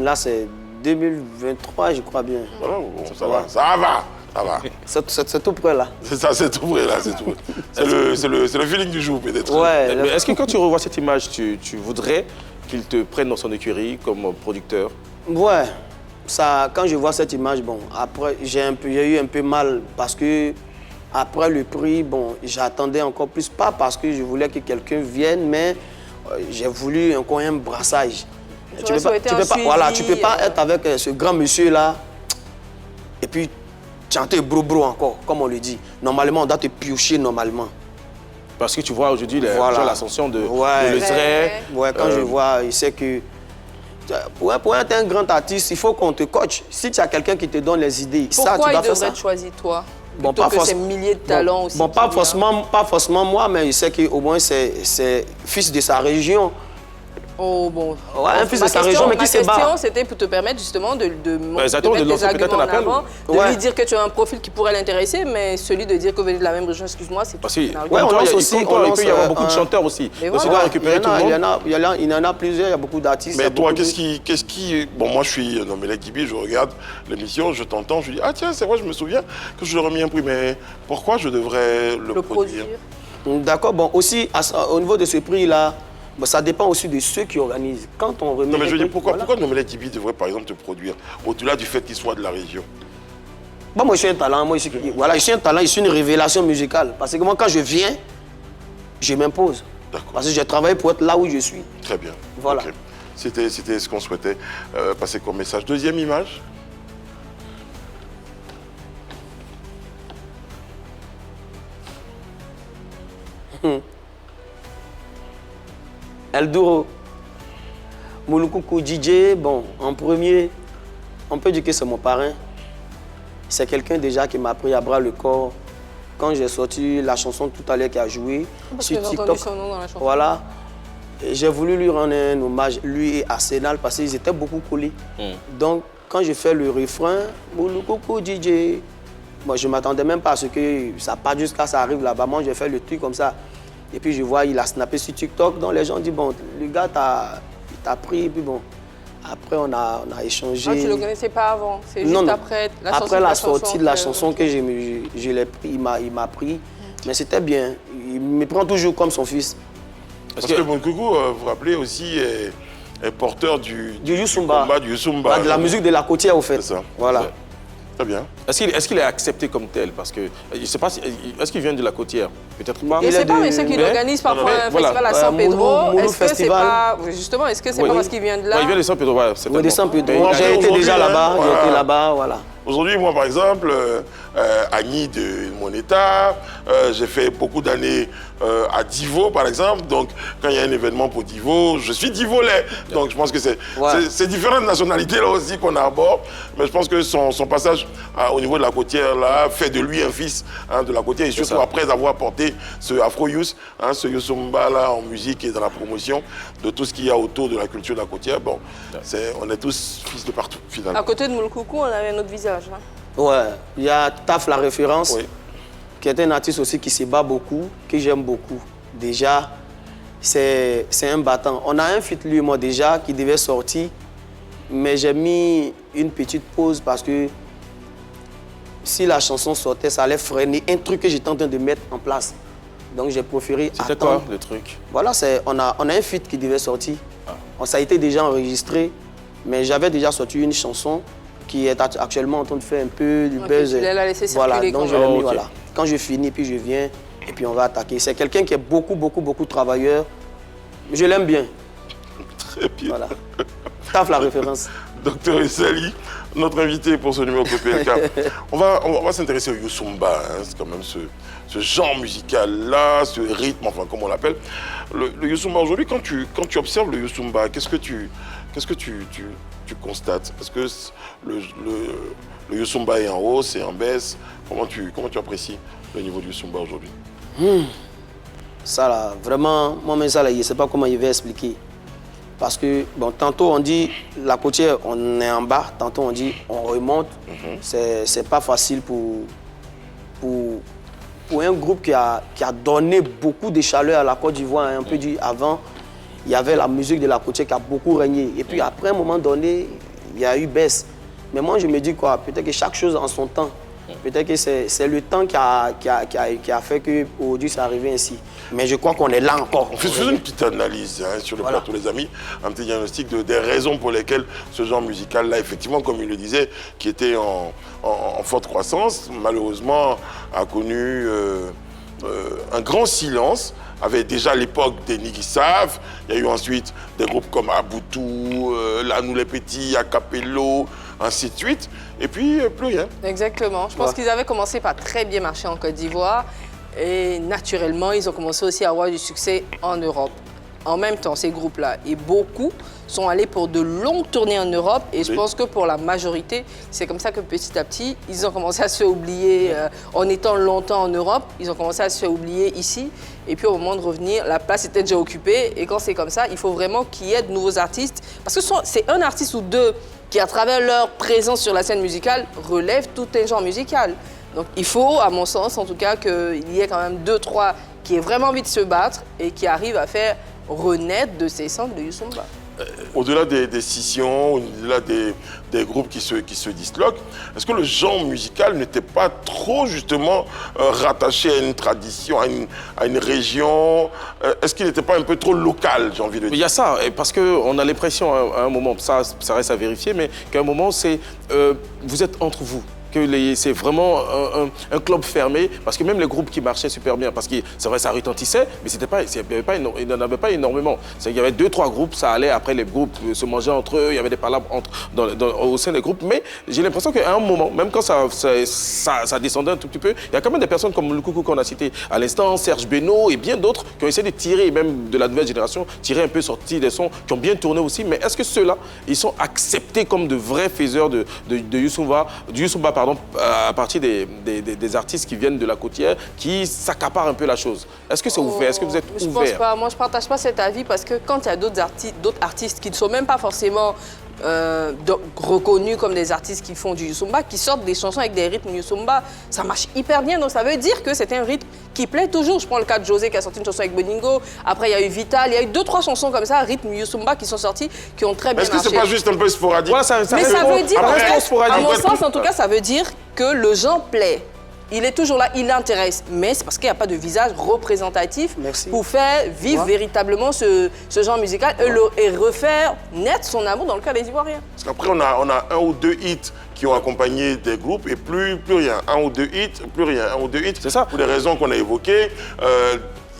Là, c'est 2023, je crois bien. Voilà, bon, ça va. Ça va. Ça va. C'est tout près, là. C'est ça, c'est tout vrai, là, c'est tout vrai. C'est le feeling du jour, peut-être. Ouais. Mais est-ce que quand tu revois cette image, tu voudrais qu'il te prenne dans son écurie comme producteur? Ouais. Ça, quand je vois cette image, bon, après, j'ai eu un peu mal parce que après le prix, bon, j'attendais encore plus, pas parce que je voulais que quelqu'un vienne, mais j'ai voulu encore un brassage. Tu peux pas être avec ce grand monsieur-là et puis chanter bro encore, comme on le dit. Normalement, on doit te piocher normalement. Parce que tu vois aujourd'hui l'ascension de le Zray. Ouais, quand je vois, il sait que pour être un grand artiste, il faut qu'on te coach. Si tu as quelqu'un qui te donne les idées, pourquoi ça, tu dois faire ça. Pourquoi il devrait te choisir toi? Bon, plutôt que ces milliers de talents aussi. Bon, pas forcément moi, mais il sait qu'au moins c'est fils de sa région. Oh bon. Ouais, un fils de sa région, mais qui se bat. Ma question, c'était pour te permettre justement de mettre tes arguments en avant, de lui dire que tu as un profil qui pourrait l'intéresser, mais celui de dire que vous venez de la même région, excuse-moi, c'est tout. Ouais, on lance aussi. Il peut y avoir beaucoup de chanteurs aussi. Donc, tu dois récupérer tout le monde. Il y en a plusieurs, il y a beaucoup d'artistes. Mais toi, qu'est-ce qui... Bon, moi, je suis Nomelé Dibi, je regarde l'émission, je t'entends, je dis, ah tiens, c'est vrai, je me souviens que je lui ai remis un prix, mais pourquoi je devrais le produire? D'accord, bon, aussi, au niveau de ce prix-là, bon, ça dépend aussi de ceux qui organisent. Quand on remet... Non, mais je veux dire, pourquoi Nomelé Dibi devrait, par exemple, te produire, au-delà du fait qu'il soit de la région? Bon, moi, je suis un talent. Moi, je suis un talent, je suis une révélation musicale. Parce que moi, quand je viens, je m'impose. Parce que j'ai travaillé pour être là où je suis. Très bien. Voilà. Okay. C'était ce qu'on souhaitait passer comme message. Deuxième image. Elduro, Mouloukoukou DJ, bon, en premier, on peut dire que c'est mon parrain. C'est quelqu'un déjà qui m'a pris à bras le corps. Quand j'ai sorti la chanson tout à l'heure qui a joué sur TikTok, son nom dans la chanson. Voilà, j'ai voulu lui rendre un hommage, lui et Arsenal, parce qu'ils étaient beaucoup collés. Donc, quand j'ai fait le refrain, Mouloukoukou DJ, moi je ne m'attendais même pas à ce que ça parte jusqu'à ça arrive là-bas. Moi, j'ai fait le truc comme ça. Et puis je vois, il a snappé sur TikTok, donc les gens disent, bon, le gars t'a pris, et puis bon, après on a échangé. Ah, tu ne le connaissais pas avant? C'est juste après la sortie de la chanson que je l'ai pris, il m'a pris. Mais c'était bien, il me prend toujours comme son fils. Parce que Mouloukoukou, vous vous rappelez aussi, est porteur du Youssumba. Du Youssumba. De la musique de la côtière, au fait. C'est ça. Voilà. Très bien. Est-ce qu'il est accepté comme tel? Parce que je ne sais pas, est-ce qu'il vient de la côtière? Peut-être pas. Je ne sais pas, mais ceux qui organisent parfois un festival à San Pedro, est-ce que c'est pas... Justement, est-ce que c'est pas parce qu'il vient de là? Il vient de San Pedro, voilà. Oui, de San Pedro. J'ai été déjà là-bas, j'ai été là-bas, voilà. Aujourd'hui, moi, par exemple, Agni de Moneta, j'ai fait beaucoup d'années à Divo, par exemple. Donc, quand il y a un événement pour Divo, je suis Divolais. Donc, je pense que c'est différentes nationalités là aussi qu'on aborde. Mais je pense que son passage au niveau de la côtière, là, fait de lui un fils de la côtière. Et surtout après avoir porté ce Afro-Youth, ce Youssumba là, en musique et dans la promotion de tout ce qu'il y a autour de la culture de la côtière. Bon, on est tous fils de partout, finalement. À côté de Mouloukoukou, on avait un autre visage. Hein. Ouais, il y a Taf la référence, qui est un artiste aussi qui se bat beaucoup, que j'aime beaucoup. Déjà, c'est un battant. On a un feat, lui et moi, déjà, qui devait sortir, mais j'ai mis une petite pause parce que si la chanson sortait, ça allait freiner un truc que j'étais en train de mettre en place. Donc j'ai préféré attendre. C'était quoi le truc? Voilà, on a un feat qui devait sortir. Ça a été déjà enregistré, mais j'avais déjà sorti une chanson qui est actuellement en train de faire un peu du buzz. Tu l'as laissé circuler. Voilà, donc je l'ai mis, voilà. Quand je finis, puis je viens, et puis on va attaquer. C'est quelqu'un qui est beaucoup travailleur. Je l'aime bien. Très bien. Voilà. Taf la référence. Docteur Ezali, notre invité pour ce numéro PPLK. on va s'intéresser au Youssumba, hein. C'est quand même ce genre musical-là, ce rythme, enfin comme on l'appelle. Le Youssumba aujourd'hui, quand tu observes le Youssumba, qu'est-ce que tu constates? Est-ce que le Youssumba est en hausse, est en baisse? Comment tu apprécies le niveau du Youssumba aujourd'hui? Ça là, vraiment, moi-même ça là, je ne sais pas comment je vais expliquer. Parce que, bon, tantôt on dit la côtière, on est en bas, tantôt on dit on remonte. C'est pas facile pour un groupe qui a donné beaucoup de chaleur à la Côte d'Ivoire. Hein, on peut dire avant, il y avait la musique de la côtière qui a beaucoup régné. Et puis après, à un moment donné, il y a eu baisse. Mais moi, je me dis quoi, peut-être que chaque chose en son temps. Peut-être que c'est le temps qui a fait qu'aujourd'hui, c'est arrivé ainsi. Mais je crois qu'on est là encore. Faisons une petite analyse hein, sur le plateau, les amis, un petit diagnostic des raisons pour lesquelles ce genre musical-là, effectivement, comme il le disait, qui était en forte croissance, malheureusement, a connu un grand silence. Avait déjà l'époque des Niki Sav, il y a eu ensuite des groupes comme Aboutou, Là Nous les Petits, Acapello, ainsi de suite, et puis plus rien. Exactement. Je pense qu'ils avaient commencé par très bien marcher en Côte d'Ivoire et naturellement, ils ont commencé aussi à avoir du succès en Europe. En même temps, ces groupes-là, et beaucoup sont allés pour de longues tournées en Europe et je pense que pour la majorité, c'est comme ça que petit à petit, ils ont commencé à se faire oublier en étant longtemps en Europe, ils ont commencé à se faire oublier ici et puis au moment de revenir, la place était déjà occupée et quand c'est comme ça, il faut vraiment qu'il y ait de nouveaux artistes parce que c'est un artiste ou deux qui, à travers leur présence sur la scène musicale, relèvent tout un genre musical. Donc il faut, à mon sens, en tout cas, qu'il y ait quand même 2-3 qui aient vraiment envie de se battre et qui arrivent à faire renaître de ces centres de Youssumba. Au-delà des scissions, au-delà des groupes qui se disloquent, est-ce que le genre musical n'était pas trop justement rattaché à une tradition, à une région? Est-ce qu'il n'était pas un peu trop local, j'ai envie de dire? Il y a ça, parce qu'on a l'impression à un moment, ça reste à vérifier, mais qu'à un moment, c'est vous êtes entre vous. C'est vraiment un club fermé, parce que même les groupes qui marchaient super bien, parce que c'est vrai, ça retentissait, mais il n'en avait pas énormément. Il y avait 2-3 groupes, ça allait, après les groupes se mangeaient entre eux, il y avait des palabres au sein des groupes, mais j'ai l'impression qu'à un moment, même quand ça descendait un tout petit peu, il y a quand même des personnes comme le Coucou qu'on a cité à l'instant, Serge Beno et bien d'autres qui ont essayé de tirer, même de la nouvelle génération, tirer un peu, sortir des sons qui ont bien tourné aussi, mais est-ce que ceux-là, ils sont acceptés comme de vrais faiseurs de Youssumba, à partir des artistes qui viennent de la côtière, qui s'accaparent un peu la chose? Est-ce que c'est ouvert? Est-ce que vous êtes ouvert? Je pense pas. Moi, je ne partage pas cet avis parce que quand il y a d'autres artistes qui ne sont même pas forcément reconnus comme des artistes qui font du Youssumba, qui sortent des chansons avec des rythmes Youssumba, ça marche hyper bien. Donc ça veut dire que c'est un rythme qui plaît toujours. Je prends le cas de José qui a sorti une chanson avec Boningo. Après, il y a eu Vital. Il y a eu 2-3 chansons comme ça, rythme Youssumba, qui sont sorties, qui ont très bien marché. Est-ce que c'est pas juste un peu sporadique? Voilà, mais ça veut dire, à mon sens, en tout cas, ça veut dire que le genre plaît. Il est toujours là, il intéresse, mais c'est parce qu'il n'y a pas de visage représentatif pour faire vivre véritablement ce genre musical et refaire naître son amour dans le cas des Ivoiriens. Parce qu'après, on a 1 ou 2 hits qui ont accompagné des groupes et plus rien. 1 ou 2 hits, plus rien. 1 ou 2 hits, c'est ça. Pour des raisons qu'on a évoquées.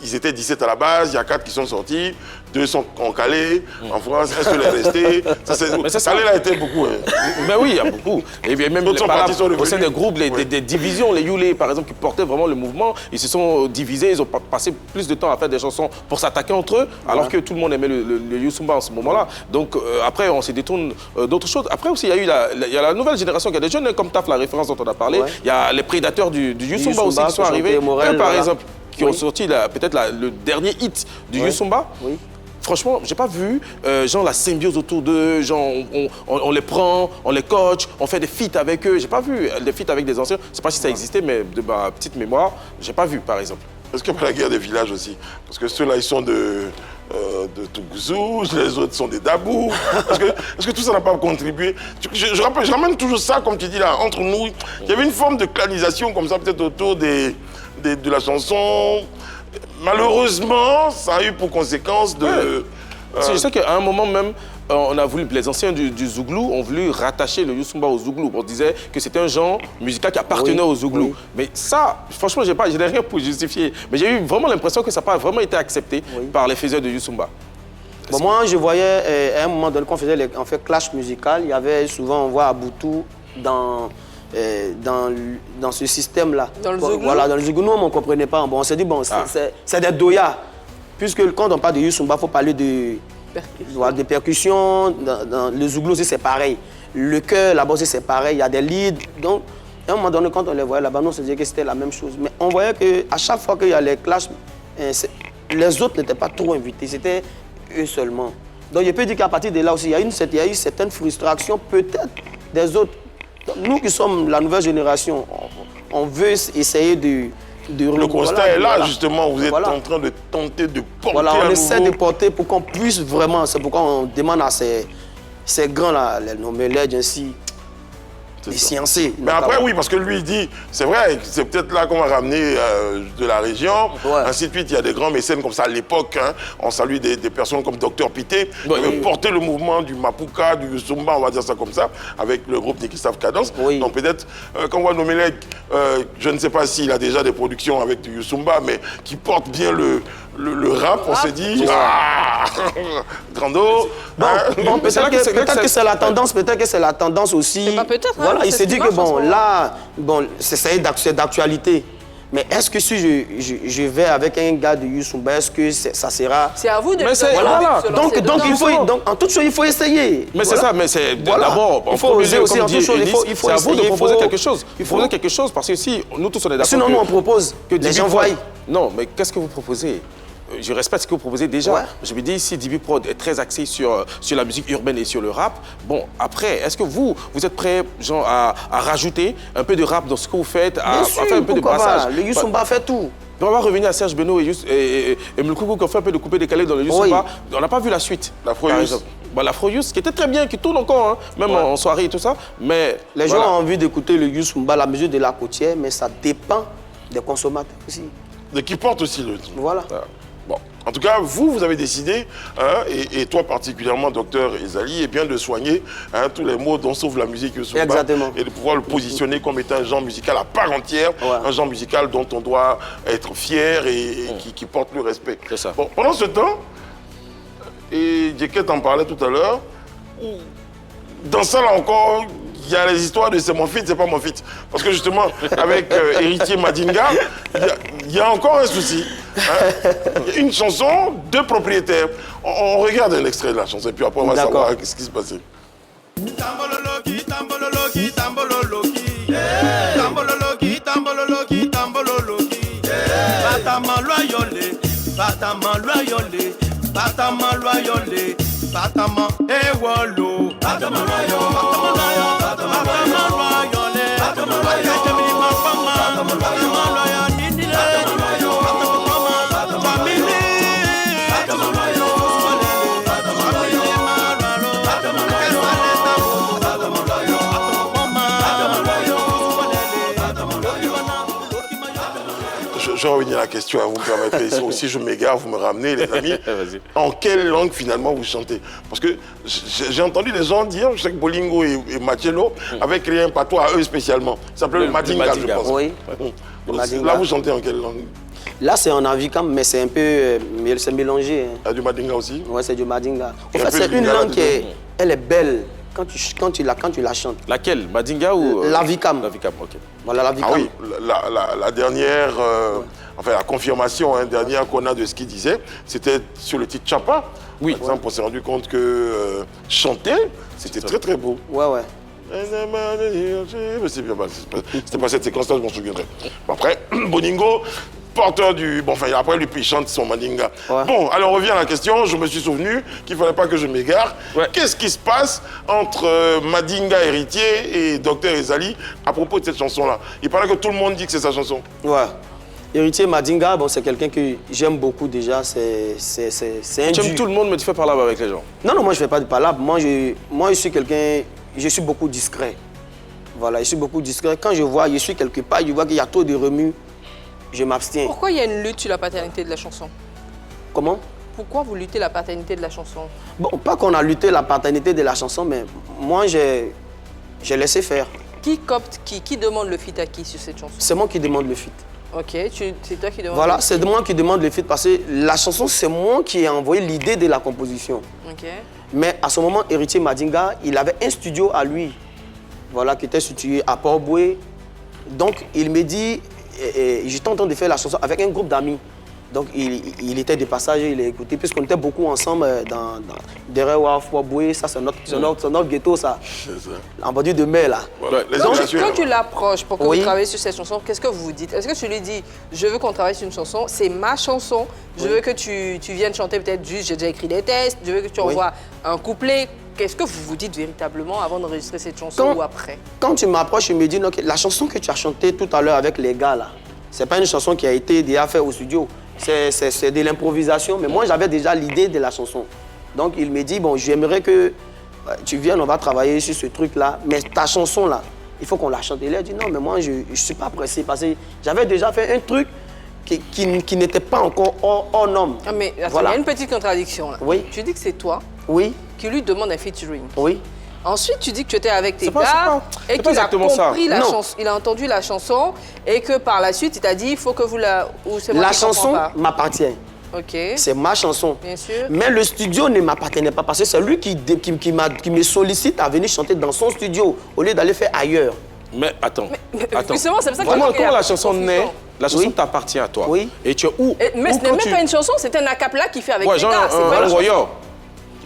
Ils étaient 17 à la base, il y a 4 qui sont sortis, 2 sont en Calais, en France, un seul est resté. Calais a été beaucoup. Hein. Ben oui, il y a beaucoup. Et bien même au sein des groupes, des divisions, les Youlé par exemple, qui portaient vraiment le mouvement, ils se sont divisés, ils ont passé plus de temps à faire des chansons pour s'attaquer entre eux, alors que tout le monde aimait le Youssumba en ce moment-là. Donc après, on se détourne d'autres choses. Après aussi, il y a la nouvelle génération, il y a des jeunes comme Taf, la référence dont on a parlé, il y a les prédateurs du Youssumba aussi qui sont arrivés. Par exemple, qui ont sorti peut-être le dernier hit du Youssumba. Oui. Franchement, j'ai pas vu genre la symbiose autour d'eux, genre on les prend, on les coach, on fait des feats avec eux. J'ai pas vu des feats avec des anciens. Je sais pas si ça existait, mais de ma petite mémoire, j'ai pas vu par exemple. Est-ce qu'il y a pas la guerre des villages aussi? Parce que ceux-là, ils sont de Tougouzou, les autres sont des Dabou. Est-ce que tout ça n'a pas contribué? Je ramène toujours ça, comme tu dis là, entre nous. Il y avait une forme de clanisation comme ça, peut-être autour de la chanson. Malheureusement, ça a eu pour conséquence de... Je sais qu'à un moment même, on a voulu, les anciens du Zouglou ont voulu rattacher le Youssumba au Zouglou. On disait que c'était un genre musical qui appartenait au Zouglou. Oui. Mais ça, franchement, je n'ai rien pour justifier. Mais j'ai eu vraiment l'impression que ça n'a pas vraiment été accepté par les faiseurs de Youssumba. Bon, moi, je voyais à un moment donné, quand on fait clash musical, il y avait souvent, on voit Aboutou dans ce système-là. Dans le Zouglou? Voilà, dans le Zouglou, nous, on ne comprenait pas. Bon, on s'est dit, bon, c'est des doyas. Puisque quand on parle de Youssumba, il faut parler de percussions. Dans le Zouglou aussi, c'est pareil. Le chœur, là-bas aussi, c'est pareil. Il y a des leads. Donc, à un moment donné, quand on les voyait là-bas, nous, on se disait que c'était la même chose. Mais on voyait qu'à chaque fois qu'il y a les clashs, les autres n'étaient pas trop invités. C'était eux seulement. Donc, je peux dire qu'à partir de là aussi, il y a eu certaines frustrations, peut-être, des autres. Donc, nous qui sommes la nouvelle génération, on veut essayer de le constat est là, justement. Vous êtes en train de tenter de porter on essaie de porter pour qu'on puisse vraiment. C'est pourquoi on demande à ces grands-là, les nommés Ledge ainsi, les sciencés. Mais après, oui, parce que lui, il dit, c'est vrai, c'est peut-être là qu'on va ramener de la région, ainsi de suite. Il y a des grands mécènes comme ça à l'époque. Hein. On salue des personnes comme Dr Pité, qui avaient porté le mouvement du Mapuka, du Youssumba, on va dire ça comme ça, avec le groupe Nikistaf Cadence. Donc peut-être, quand on voit Nomelec, je ne sais pas s'il a déjà des productions avec du Youssumba, mais qui porte bien le rap, on s'est dit, Grando. Bon, peut-être que c'est la tendance, peut-être que c'est la tendance aussi. C'est pas peut-être, hein, voilà, il s'est dit que bon, là, bon, c'est d'actualité. Mais est-ce que si je vais avec un gars de Youssumba, est-ce que ça sera... C'est à vous de voilà. Donc en toute chose, il faut essayer. Mais c'est ça, mais c'est d'abord, il faut oser aussi en toute chose, il faut c'est à vous de essayer, proposer quelque chose. Il faut proposer quelque chose, parce que si nous tous on est d'accord. Sinon, nous on propose que les gens voient. Non, mais qu'est-ce que vous proposez? Je respecte ce que vous proposez déjà. Je me dis, si Dibi Prod est très axé sur la musique urbaine et sur le rap, bon, après, est-ce que vous êtes prêts, genre, à rajouter un peu de rap dans ce que vous faites, à faire un peu de brassage? Le Youssumba fait tout. On va revenir à Serge Beno et Mlukoukou qui ont fait un peu de coupé-décalé dans le Youssumba. On n'a pas vu la suite. L'Afro-Youth, qui était très bien, qui tourne encore, hein, même en soirée et tout ça. Mais les gens ont envie d'écouter le Youssumba, la musique de la côtière, mais ça dépend des consommateurs aussi. De qui porte aussi le truc. Voilà. Bon, en tout cas, vous avez décidé, hein, et toi particulièrement, docteur Ezali, bien de soigner tous les mots dont sauve la musique Youssumba. Exactement. Et de pouvoir le positionner comme étant un genre musical à part entière, un genre musical dont on doit être fier et qui porte le respect. C'est ça. Bon, pendant ce temps, et Djeket en parlait tout à l'heure, dans ça là encore, il y a les histoires de c'est mon feat, c'est pas mon feat. Parce que justement, avec Héritier Madinga, il y a encore un souci. Hein. Une chanson, deux propriétaires. On regarde un extrait de la chanson et puis après on va savoir ce qui se passait. Tambololoki, tambololoki, tambololoki. Tambololoki, tambololoki, tambololoki. Batama loyolé, batama loyolé, batama loyolé, batama ewolo. Batama loyo, batama loyo, batama loyolé, batama loyo, batama loyo, nindile, batama loyo, family, batama loyo, batama loyo, Je vais revenir à la question, vous me permettrez. Si je m'égare, vous me ramenez, les amis. En quelle langue, finalement, vous chantez? Parce que j'ai entendu des gens dire, je sais que Bolingo et Machello avaient créé un patois à eux spécialement. Ça s'appelait le Madinga, je pense. Oui. Là, vous chantez en quelle langue? Là, c'est en avikam, mais c'est un peu c'est mélangé. Hein. Il y a du Madinga aussi? Oui, c'est du Madinga. En fait, c'est une langue qui elle est belle quand tu la chantes. Laquelle? Madinga ou L'avikam. L'avikam, ok. Voilà, l'avikam. Ah oui, la dernière, enfin la confirmation dernière qu'on a de ce qu'il disait, c'était sur le titre Chapa. Oui. Par exemple, on s'est rendu compte que chanter, c'était très très beau. Ouais. C'était pas cette séquence-là, je m'en souviendrai. Après, Boningo, porteur du... Bon, enfin, après, lui, il chante son Madinga. Ouais. Bon, alors, on revient à la question. Je me suis souvenu qu'il ne fallait pas que je m'égare. Ouais. Qu'est-ce qui se passe entre Madinga Héritier et Dr Ezali à propos de cette chanson-là? Il paraît que tout le monde dit que c'est sa chanson. Ouais. Héritier Madinga, bon, c'est quelqu'un que j'aime beaucoup déjà. C'est un J'aime tout le monde, mais tu fais palabre avec les gens. Non, moi, je ne fais pas de palabre. Moi, je suis quelqu'un... Je suis beaucoup discret. Voilà, je suis beaucoup discret. Quand je suis quelque part, je vois qu'il y a trop de remue, je m'abstiens. Pourquoi il y a une lutte sur la paternité de la chanson? Comment? Pourquoi vous luttez la paternité de la chanson? Bon, pas qu'on a lutté la paternité de la chanson, mais moi, j'ai laissé faire. Qui copte qui demande le feat à qui sur cette chanson? C'est moi qui demande le feat. Ok, c'est toi qui demandes. Voilà, c'est moi qui demande le feat parce que la chanson, c'est moi qui ai envoyé l'idée de la composition. Ok. Mais à ce moment, Héritier Madinga, il avait un studio à lui, voilà, qui était situé à Port-Boué. Donc, il me dit, j'étais en train de faire la chanson avec un groupe d'amis. Donc, il était de passage, il a écouté, puisqu'on était beaucoup ensemble derrière Port-Boué, ça c'est notre ghetto, ça. En bordure de mer, là. Voilà. Quand tu l'approches pour que vous travaillez sur cette chanson, qu'est-ce que vous vous dites? Est-ce que tu lui dis, je veux qu'on travaille sur une chanson, c'est ma chanson, je veux que tu viennes chanter peut-être juste, j'ai déjà écrit des textes, je veux que tu envoies un couplet. Qu'est-ce que vous vous dites véritablement avant d'enregistrer cette chanson ou après? Quand tu m'approches, tu me dis, okay, la chanson que tu as chantée tout à l'heure avec les gars, là, c'est pas une chanson qui a été déjà faite au studio. C'est de l'improvisation, mais moi, j'avais déjà l'idée de la chanson. Donc, il me dit, bon, j'aimerais que tu viennes, on va travailler sur ce truc-là, mais ta chanson-là, il faut qu'on la chante. Il a dit, non, mais moi, je ne suis pas pressé, parce que j'avais déjà fait un truc qui n'était pas encore hors norme. Ah, mais attends, voilà. Il y a une petite contradiction, là. Oui. Tu dis que c'est toi qui lui demande un featuring. Oui. Ensuite, tu dis que tu étais avec tes gars et qu'il a compris la chanson, il a entendu la chanson et que par la suite, il t'a dit, il faut que vous la... La chanson m'appartient. Ok. C'est ma chanson. Bien sûr. Mais le studio ne m'appartenait pas parce que c'est lui qui me sollicite à venir chanter dans son studio au lieu d'aller faire ailleurs. Mais attends. Justement, c'est pour ça que comment la chanson naît, la chanson t'appartient à toi. Oui. Et tu es où? Mais ce n'est même pas une chanson, c'est un acapella qu'il fait avec tes gars.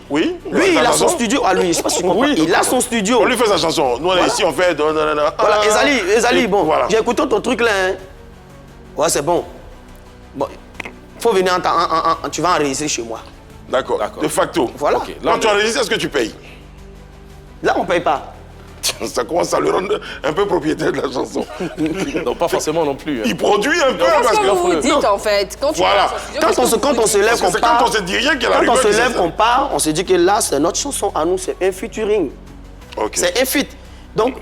Oui. Lui, il a son studio à lui. Je sais pas si tu comprends. Il a son studio. On lui fait sa chanson. Nous, on est ici, on fait... Voilà, Ezali, bon, j'ai écouté ton truc là. Hein. Ouais, c'est bon. Bon, faut venir tu vas enregistrer chez moi. D'accord. De facto. Voilà. Okay. Quand tu enregistres, est-ce que tu payes? Là, on ne paye pas. Ça commence à le rendre un peu propriétaire de la chanson. Non, pas forcément non plus. Hein. Il produit un peu parce que vous dites en fait. Quand voilà. Quand on se lève, on part. Quand on se dit rien qu'elle arrive. Quand on se lève, on part. On se dit que là, c'est notre chanson à nous, c'est un featuring. Okay. C'est un feat. Donc,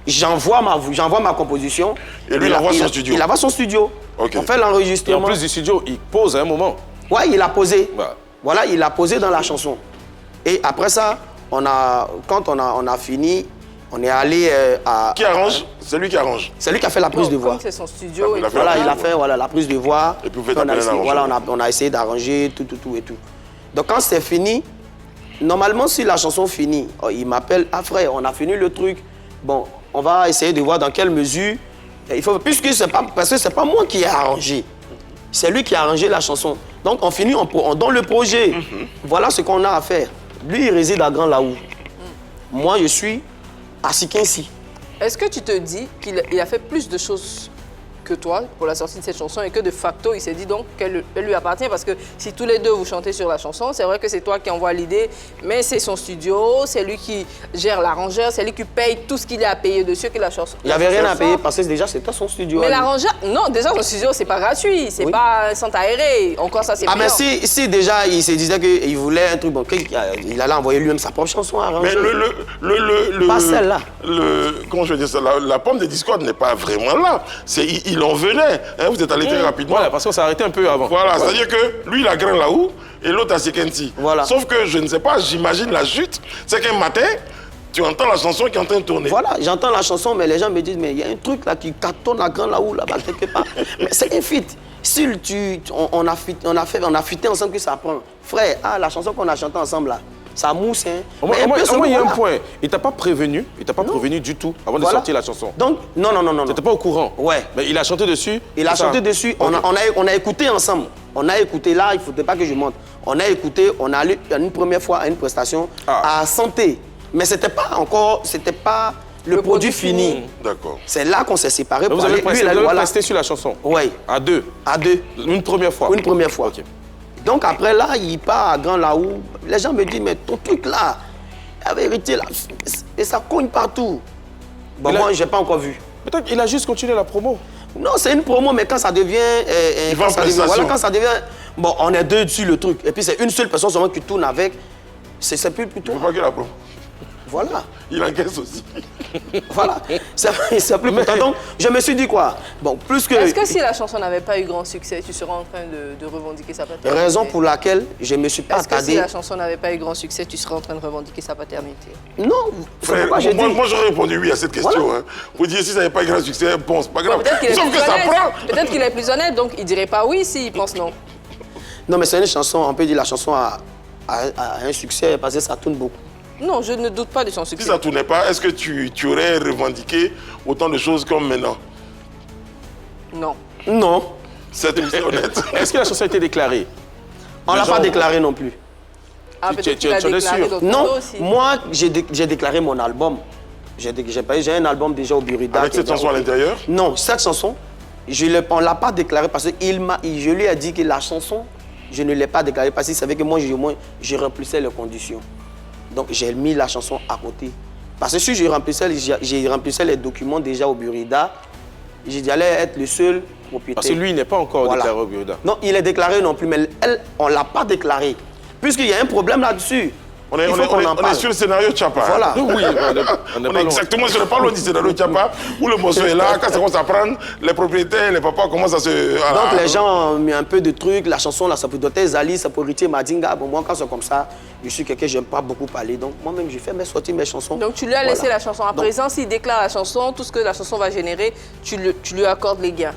j'envoie ma composition. Et lui, il envoie son studio. Il envoie son studio. Okay. On fait l'enregistrement. Et en plus du studio, il pose à un moment. Ouais, il a posé. Bah. Voilà, il a posé dans la chanson. Et après ça, quand on a fini, on est allé à... Qui arrange? C'est lui qui arrange. C'est lui qui a fait la prise de voix. C'est son studio. Voilà, il a fait la prise de voix. Et puis vous faites appeler un arrangeur. Voilà, on a essayé d'arranger tout et tout. Donc quand c'est fini, normalement si la chanson finit, il m'appelle, ah frère, on a fini le truc. Bon, on va essayer de voir dans quelle mesure. Il faut, puisque c'est pas, parce que c'est pas moi qui ai arrangé. C'est lui qui a arrangé la chanson. Donc on finit, on donne le projet. Voilà ce qu'on a à faire. Lui, il réside à Grand Laou. Moi, je suis à Sikinsi. Est-ce que tu te dis qu'il a fait plus de choses que toi pour la sortie de cette chanson et que de facto, il s'est dit donc qu'elle lui appartient? Parce que si tous les deux vous chantez sur la chanson, c'est vrai que c'est toi qui envoie l'idée, mais c'est son studio, c'est lui qui gère l'arrangeur, c'est lui qui paye tout ce qu'il a à payer dessus, que la chanson... Il n'y avait rien à payer parce que déjà c'était son studio. Mais l'arrangeur... Non, déjà son studio, c'est pas gratuit, c'est pas sans t'aérer. Encore ça, c'est bien. Ah mais si déjà il se disait qu'il voulait un truc, bon, il allait envoyer lui-même sa propre chanson à arranger. Mais pas celle-là. Comment je veux dire ça? La pomme de discorde n'est pas vraiment là. Il en venait. Hein, vous êtes allé très rapidement. Voilà, parce qu'on s'est arrêté un peu avant. Voilà, c'est-à-dire que lui, il a Grand Laou et l'autre à Sikinsi. Voilà. Sauf que je ne sais pas, j'imagine la chute. C'est qu'un matin, tu entends la chanson qui est en train de tourner. Voilà, j'entends la chanson, mais les gens me disent, mais il y a un truc là qui cartonne à Grand Laou, là-bas, quelque part. Mais c'est un feat. Si on a fité ensemble que ça prend. Frère, la chanson qu'on a chantée ensemble là, ça mousse, hein. Au moins, il y a un point. Il t'a pas prévenu, du tout avant de sortir la chanson. Donc, non. T'étais pas au courant. Ouais. Mais il a chanté dessus. Il a chanté dessus. Okay. On a écouté ensemble. On a écouté là, il ne faudrait pas que je monte. On a écouté, on est allé une première fois à une prestation à Santé. Mais c'était pas le produit fini. D'accord. C'est là qu'on s'est séparés. Vous avez presté sur la chanson? Oui. À deux? À deux. Une première fois? Une première fois. Okay. Donc après là, il part à Grand Laou. Les gens me disent, mais ton truc là, la vérité là, et ça cogne partout. Bon, moi, je n'ai pas encore vu. Peut-être qu'il a juste continué la promo. Non, c'est une promo, mais quand ça devient... quand ça devient... Bon, on est deux sur le truc. Et puis c'est une seule personne seulement qui tourne avec. C'est plus plutôt... Pas que la promo. Voilà. Il encaisse aussi. Voilà. C'est plus important. Donc, je me suis dit quoi? Bon, plus que... Est-ce que si la chanson n'avait pas eu grand succès, tu serais en train de revendiquer sa paternité? Raison pour laquelle je me suis pas Est-ce que si attardé... la chanson n'avait pas eu grand succès, tu serais en train de revendiquer sa paternité? Non, Frère, moi j'aurais répondu oui à cette question. Voilà. Hein. Vous dire si ça n'avait pas eu grand succès, bon, c'est pas grave. Peut-être qu'il est, Sauf que ça prend. peut-être qu'il est plus honnête, donc il dirait pas oui s'il pense non. Non, mais c'est une chanson, on peut dire la chanson a un succès parce que ça tourne beaucoup. Non, je ne doute pas de son Si succès. ça ne tournait pas, est-ce que tu aurais revendiqué autant de choses comme maintenant? Non. Non. C'est honnête. Est-ce que la chanson a été déclarée? On ne l'a gens- pas déclaré non plus. Ah, Tu- peut-être tu- qu'il a tu en es déclaré sûr? d'autres Non, choses aussi. moi, j'ai déclaré mon album. J'ai un album déjà au Burida. Avec cette chanson à l'intérieur? Non, cette chanson, on ne l'a pas déclarée parce que je lui ai dit que la chanson, je ne l'ai pas déclarée parce qu'il savait que moi, je remplissais les conditions. Donc, j'ai mis la chanson à côté. Parce que si je remplissais les documents déjà au Burida, j'allais être le seul propriétaire. Parce que lui, il n'est pas encore Voilà. déclaré au Burida. Non, il est déclaré non plus, mais elle, on ne l'a pas déclaré. Puisqu'il y a un problème là-dessus. On est sur le scénario Tchapa. hein. Voilà. Oui, On est exactement sur le pas loin du scénario Tchapa, où le morceau est là, quand ça commence à prendre, les propriétaires, les papas commencent à se... Donc les gens ont mis un peu de trucs, la chanson là, ça peut doter Zali, ça peut hériter Madinga. Bon, moi quand c'est comme ça, je suis quelqu'un, j'aime pas beaucoup parler. Donc moi-même, je fais sortir mes chansons. Donc tu lui as laissé Voilà. la chanson. À Donc- présent, s'il déclare la chanson, tout ce que la chanson va générer, tu lui accordes les gains.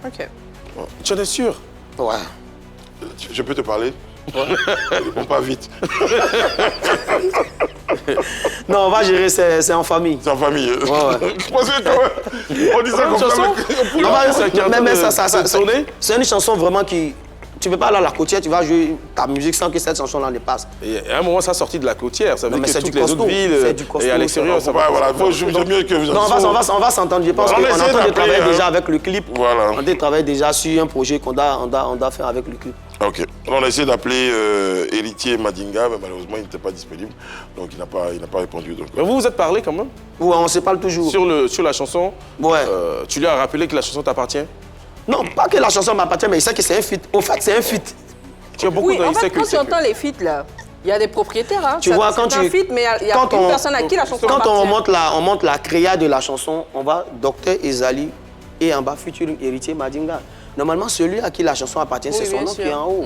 Ok. Tu en es sûr? Ouais. Je peux te parler? Bon, pas vite. Non, on va gérer, c'est en famille. C'est en famille. ouais. Parce que quand même, on dit ça comme ça. chanson? Mais c'est une chanson vraiment qui... Tu peux pas aller à la côtière, tu vas jouer ta musique sans que cette chanson-là ne passe. Et à un moment, ça a sorti de la côtière. Ça veut Non, dire mais que c'est toutes du les costaud. autres villes C'est du costaud, et à l'extérieur, ça va. Voilà, il faut mieux que vous... Non, on va s'entendre. Je pense On qu'on va est en essayer train de d'appeler, travailler hein. déjà avec le clip. Voilà. On est en train de travailler déjà sur un projet qu'on doit faire avec le clip. Ok. On a essayé d'appeler Héritier Madinga, mais malheureusement, il n'était pas disponible. Donc, il n'a pas répondu. Donc, Mais vous vous êtes parlé quand même? Ouais, on se parle toujours. Sur la chanson, Ouais. tu lui as rappelé que la chanson t'appartient? Non, pas que la chanson m'appartient, mais il sait que c'est un feat. Au fait, c'est un feat. Tu as beaucoup Oui, de- en il sait fait, que quand c'est tu que- entends les feats, là, il y a des propriétaires. Hein. Tu vois, quand c'est un tu- feat, mais il y a quand une on- personne à qui la chanson Quand appartient. on monte la créa de la chanson, on va Docteur Ezali et en bas futur Héritier Madinga. Normalement, celui à qui la chanson appartient, c'est Oui, son bien nom sûr. qui est en haut.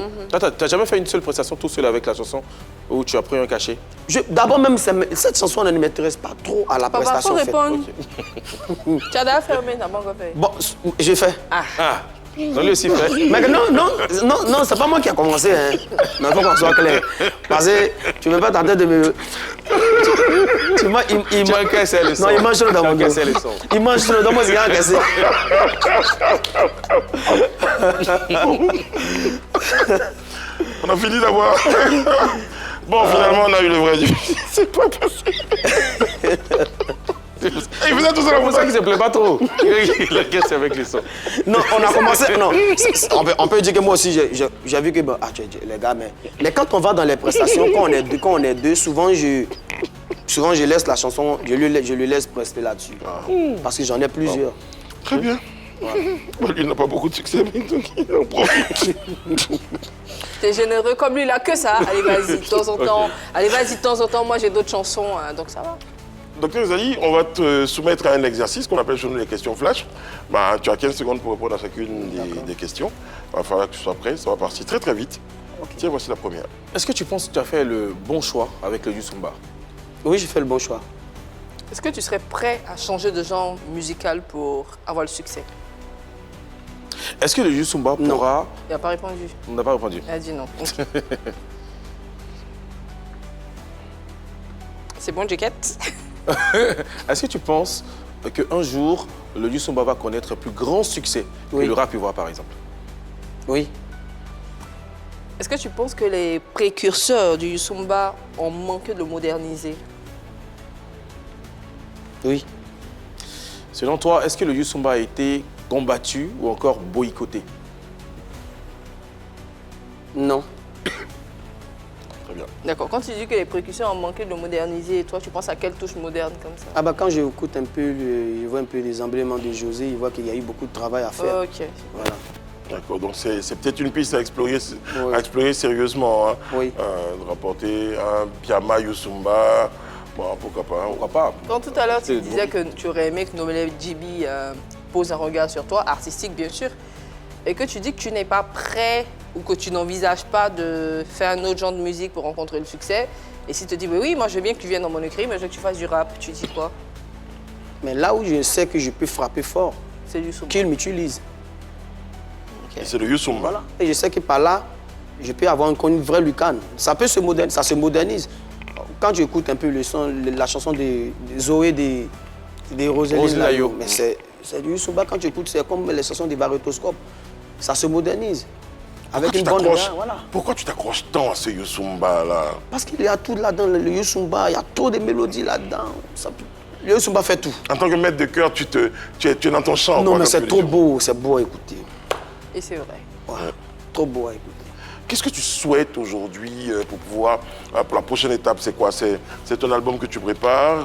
T'as jamais fait une seule prestation tout seul avec la chanson où tu as pris un cachet? D'abord même, cette chanson ne m'intéresse pas trop à la Papa, prestation. faut faite. répondre. Tu as déjà fermé, t'as pas encore fait. Bon, j'ai fait. Ah, dans le aussi fait. Mais non, c'est pas moi qui a commencé. Hein. Mais il faut qu'on soit clair. Parce que tu ne veux pas tenter de me... Tu as encaissé le son. Non, il mange trop dans Tu as mon dos. encaissé le son. Il mange trop dans mon cigare encaissé. on a fini d'avoir... Bon, finalement, on a eu le vrai du... C'est pas passé. Il faisait tout ça C'est la pour ça qu'il ne se plaît pas trop. Il encaisse avec le son. Non, on a commencé... Non, on peut dire que moi aussi, j'ai vu que... Bon, les gars, mais quand on va dans les prestations, quand on est deux, souvent je laisse la chanson, je lui laisse prester là-dessus. Parce que j'en ai plusieurs. Très bien. Bon, lui, il n'a pas beaucoup de succès, mais donc il en profite. T'es généreux comme lui, il a que ça. Allez, vas-y, de temps en temps. Allez, vas-y, de temps en temps. Moi, j'ai d'autres chansons, hein, donc ça va. Docteur Ezali, on va te soumettre à un exercice qu'on appelle chez nous les questions flash. Bah, tu as 15 secondes pour répondre à chacune des questions. Il va falloir que tu sois prêt, ça va partir très très vite. Tiens, voici la première. Est-ce que tu penses que tu as fait le bon choix avec le Youssumba? Oui, j'ai fait le bon choix. Est-ce que tu serais prêt à changer de genre musical pour avoir le succès? Est-ce que le Youssumba Non. pourra... Il n'a pas répondu. On n'a pas répondu. Il a dit non. C'est bon, Jacket? Est-ce que tu penses qu'un jour, le Youssumba va connaître un plus grand succès Oui. que le rap Ivoire, par exemple? Oui. Est-ce que tu penses que les précurseurs du Youssumba ont manqué de le moderniser? Oui. Selon toi, est-ce que le Youssumba a été combattu ou encore boycotté? Non. Très bien. D'accord. Quand tu dis que les précurseurs ont manqué de le moderniser, toi, tu penses à quelle touche moderne comme ça? Ah bah quand j'écoute un peu, je vois un peu les emblèmes de José, je vois qu'il y a eu beaucoup de travail à faire. Ok. Voilà. D'accord, donc c'est peut-être une piste à explorer Oui. sérieusement. Hein. Oui. De rapporter un Piama Youssumba Bon, pourquoi pas. Pourquoi pas? Quand tout à l'heure, tu disais que tu aurais aimé que Nomele Djibi pose un regard sur toi, artistique bien sûr, et que tu dis que tu n'es pas prêt ou que tu n'envisages pas de faire un autre genre de musique pour rencontrer le succès. Et si tu te dis, oui, moi je veux bien que tu viennes dans mon écrit, mais je veux que tu fasses du rap, tu dis quoi? Mais là où je sais que je peux frapper fort, c'est du Youssou. qu'il m'utilise. Okay. C'est le Youssou. Voilà. Et je sais que par là, je peux avoir une vraie lucane. Ça peut se moderniser, ça se modernise. Quand tu écoutes un peu le son, la chanson de Zoé, des Roséline Layo, mais c'est du Youssou Mba. Quand tu écoutes, c'est comme les chansons des Barétoscopes. Ça se modernise. Avec une bonne voilà. Pourquoi tu t'accroches tant à ce Youssou Mba là? Parce qu'il y a tout là-dedans, le Youssou Mba, il y a trop de mélodies là-dedans. Le Youssou Mba fait tout. En tant que maître de chœur, tu es dans ton chant. Non, mais c'est trop beau, c'est beau à écouter. Et c'est vrai. Ouais, trop beau à écouter. Qu'est-ce que tu souhaites aujourd'hui pour pouvoir, pour la prochaine étape, c'est quoi? C'est ton album que tu prépares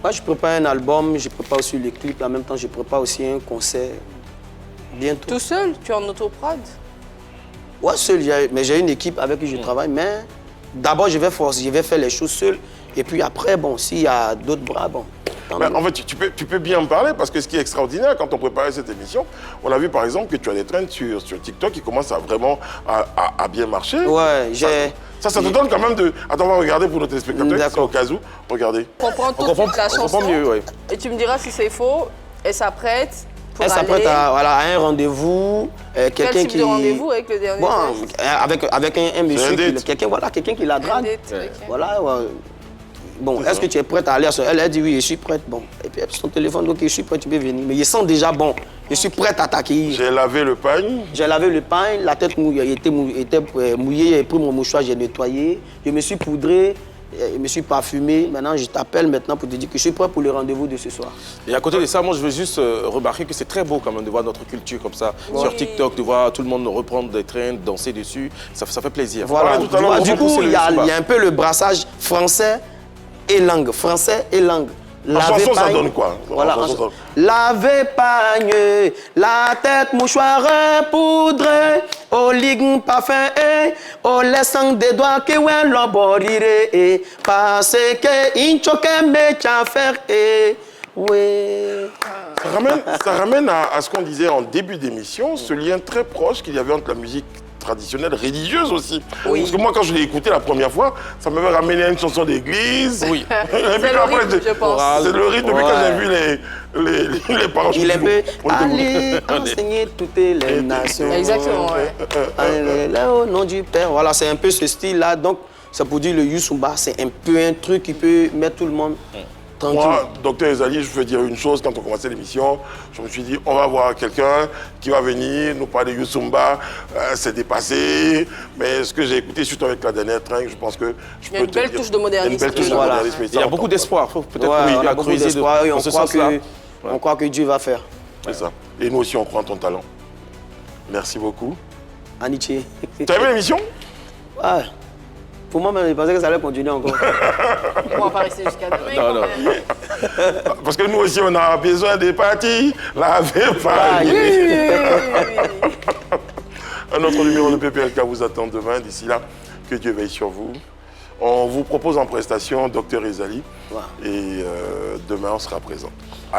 Moi, je prépare un album, je prépare aussi les clips, en même temps, je prépare aussi un concert bientôt. Tout seul? Tu es en autoprod? Ouais, seul, mais j'ai une équipe avec qui je travaille, mais d'abord, je vais faire les choses seul, et puis après, bon, s'il y a d'autres bras, bon. Ben, en fait, tu peux bien me parler parce que ce qui est extraordinaire, quand on préparait cette émission, on a vu par exemple que tu as des trends sur TikTok qui commencent à vraiment à bien marcher. Ouais, ça te donne quand même de... Attends, on va regarder pour nos téléspectateurs, c'est au cas où. Regardez. On comprend tout de suite la chanson. On comprend mieux, oui. Et tu me diras si c'est faux. Elle s'apprête pour elle s'apprête à un rendez-vous. Quel type de rendez-vous avec le dernier? Bon, avec un monsieur, quelqu'un qui la drague. Voilà, ouais. Bon, est-ce que tu es prête à aller à ce... Elle a dit oui, je suis prête. Bon, et puis son téléphone, ok, je suis prête, tu peux venir. Mais il sent déjà bon, je suis prête à t'accueillir. J'ai lavé le pain. J'ai lavé le pain, la tête était mouillée, j'ai pris mon mouchoir, j'ai nettoyé. Je me suis poudré, je me suis parfumé. Maintenant, je t'appelle maintenant pour te dire que je suis prêt pour le rendez-vous de ce soir. Et à côté de ça, moi, je veux juste remarquer que c'est très beau quand même de voir notre culture comme ça. Oui. Sur TikTok, de voir tout le monde reprendre des trends, danser dessus. Ça fait plaisir. Voilà, du coup, il y a un peu le brassage français et langue, français et langue. La chanson, ça donne quoi? Voilà, laver pagne, la tête mouchoir poudré, au ligne parfum, au laissant des doigts que ouais l'emborire, parce que in choque me tient faire, ouais. Ça ramène à ce qu'on disait en début d'émission, ce lien très proche qu'il y avait entre la musique traditionnelle, religieuse aussi. Oui. Parce que moi, quand je l'ai écouté la première fois, ça m'avait ramené à une chanson d'église. Oui. C'est le rythme, je pense. C'est le rythme, depuis quand j'ai vu les paroles. Il aimait aller enseigner toutes les nations. Exactement, ouais. Là, au nom du Père. Voilà, c'est un peu ce style-là. Donc, ça pour dire le Youssou Mba, c'est un peu un truc qui peut mettre tout le monde tranquille. Moi, docteur Ezali, je veux dire une chose. Quand on commençait l'émission, je me suis dit, on va voir quelqu'un qui va venir nous parler de Youssou Mba. C'est dépassé. Mais ce que j'ai écouté, surtout avec la dernière trinque, je pense que je peux te dire... Il y a une belle touche de modernisme. Il y a beaucoup d'espoir. Il faut peut-être il y a beaucoup d'espoir et on croit que Dieu va faire. C'est ça. Et nous aussi, on croit en ton talent. Merci beaucoup. Aniché. Tu as aimé l'émission? Ouais. Pour moi, je pensais que ça allait continuer encore. On va pas rester jusqu'à demain. Non. Parce que nous aussi, on a besoin des parties. Laver Un autre numéro de PPLK vous attend demain. D'ici là, que Dieu veille sur vous. On vous propose en prestation Dr Ezali. Et demain, on sera présent. Allez.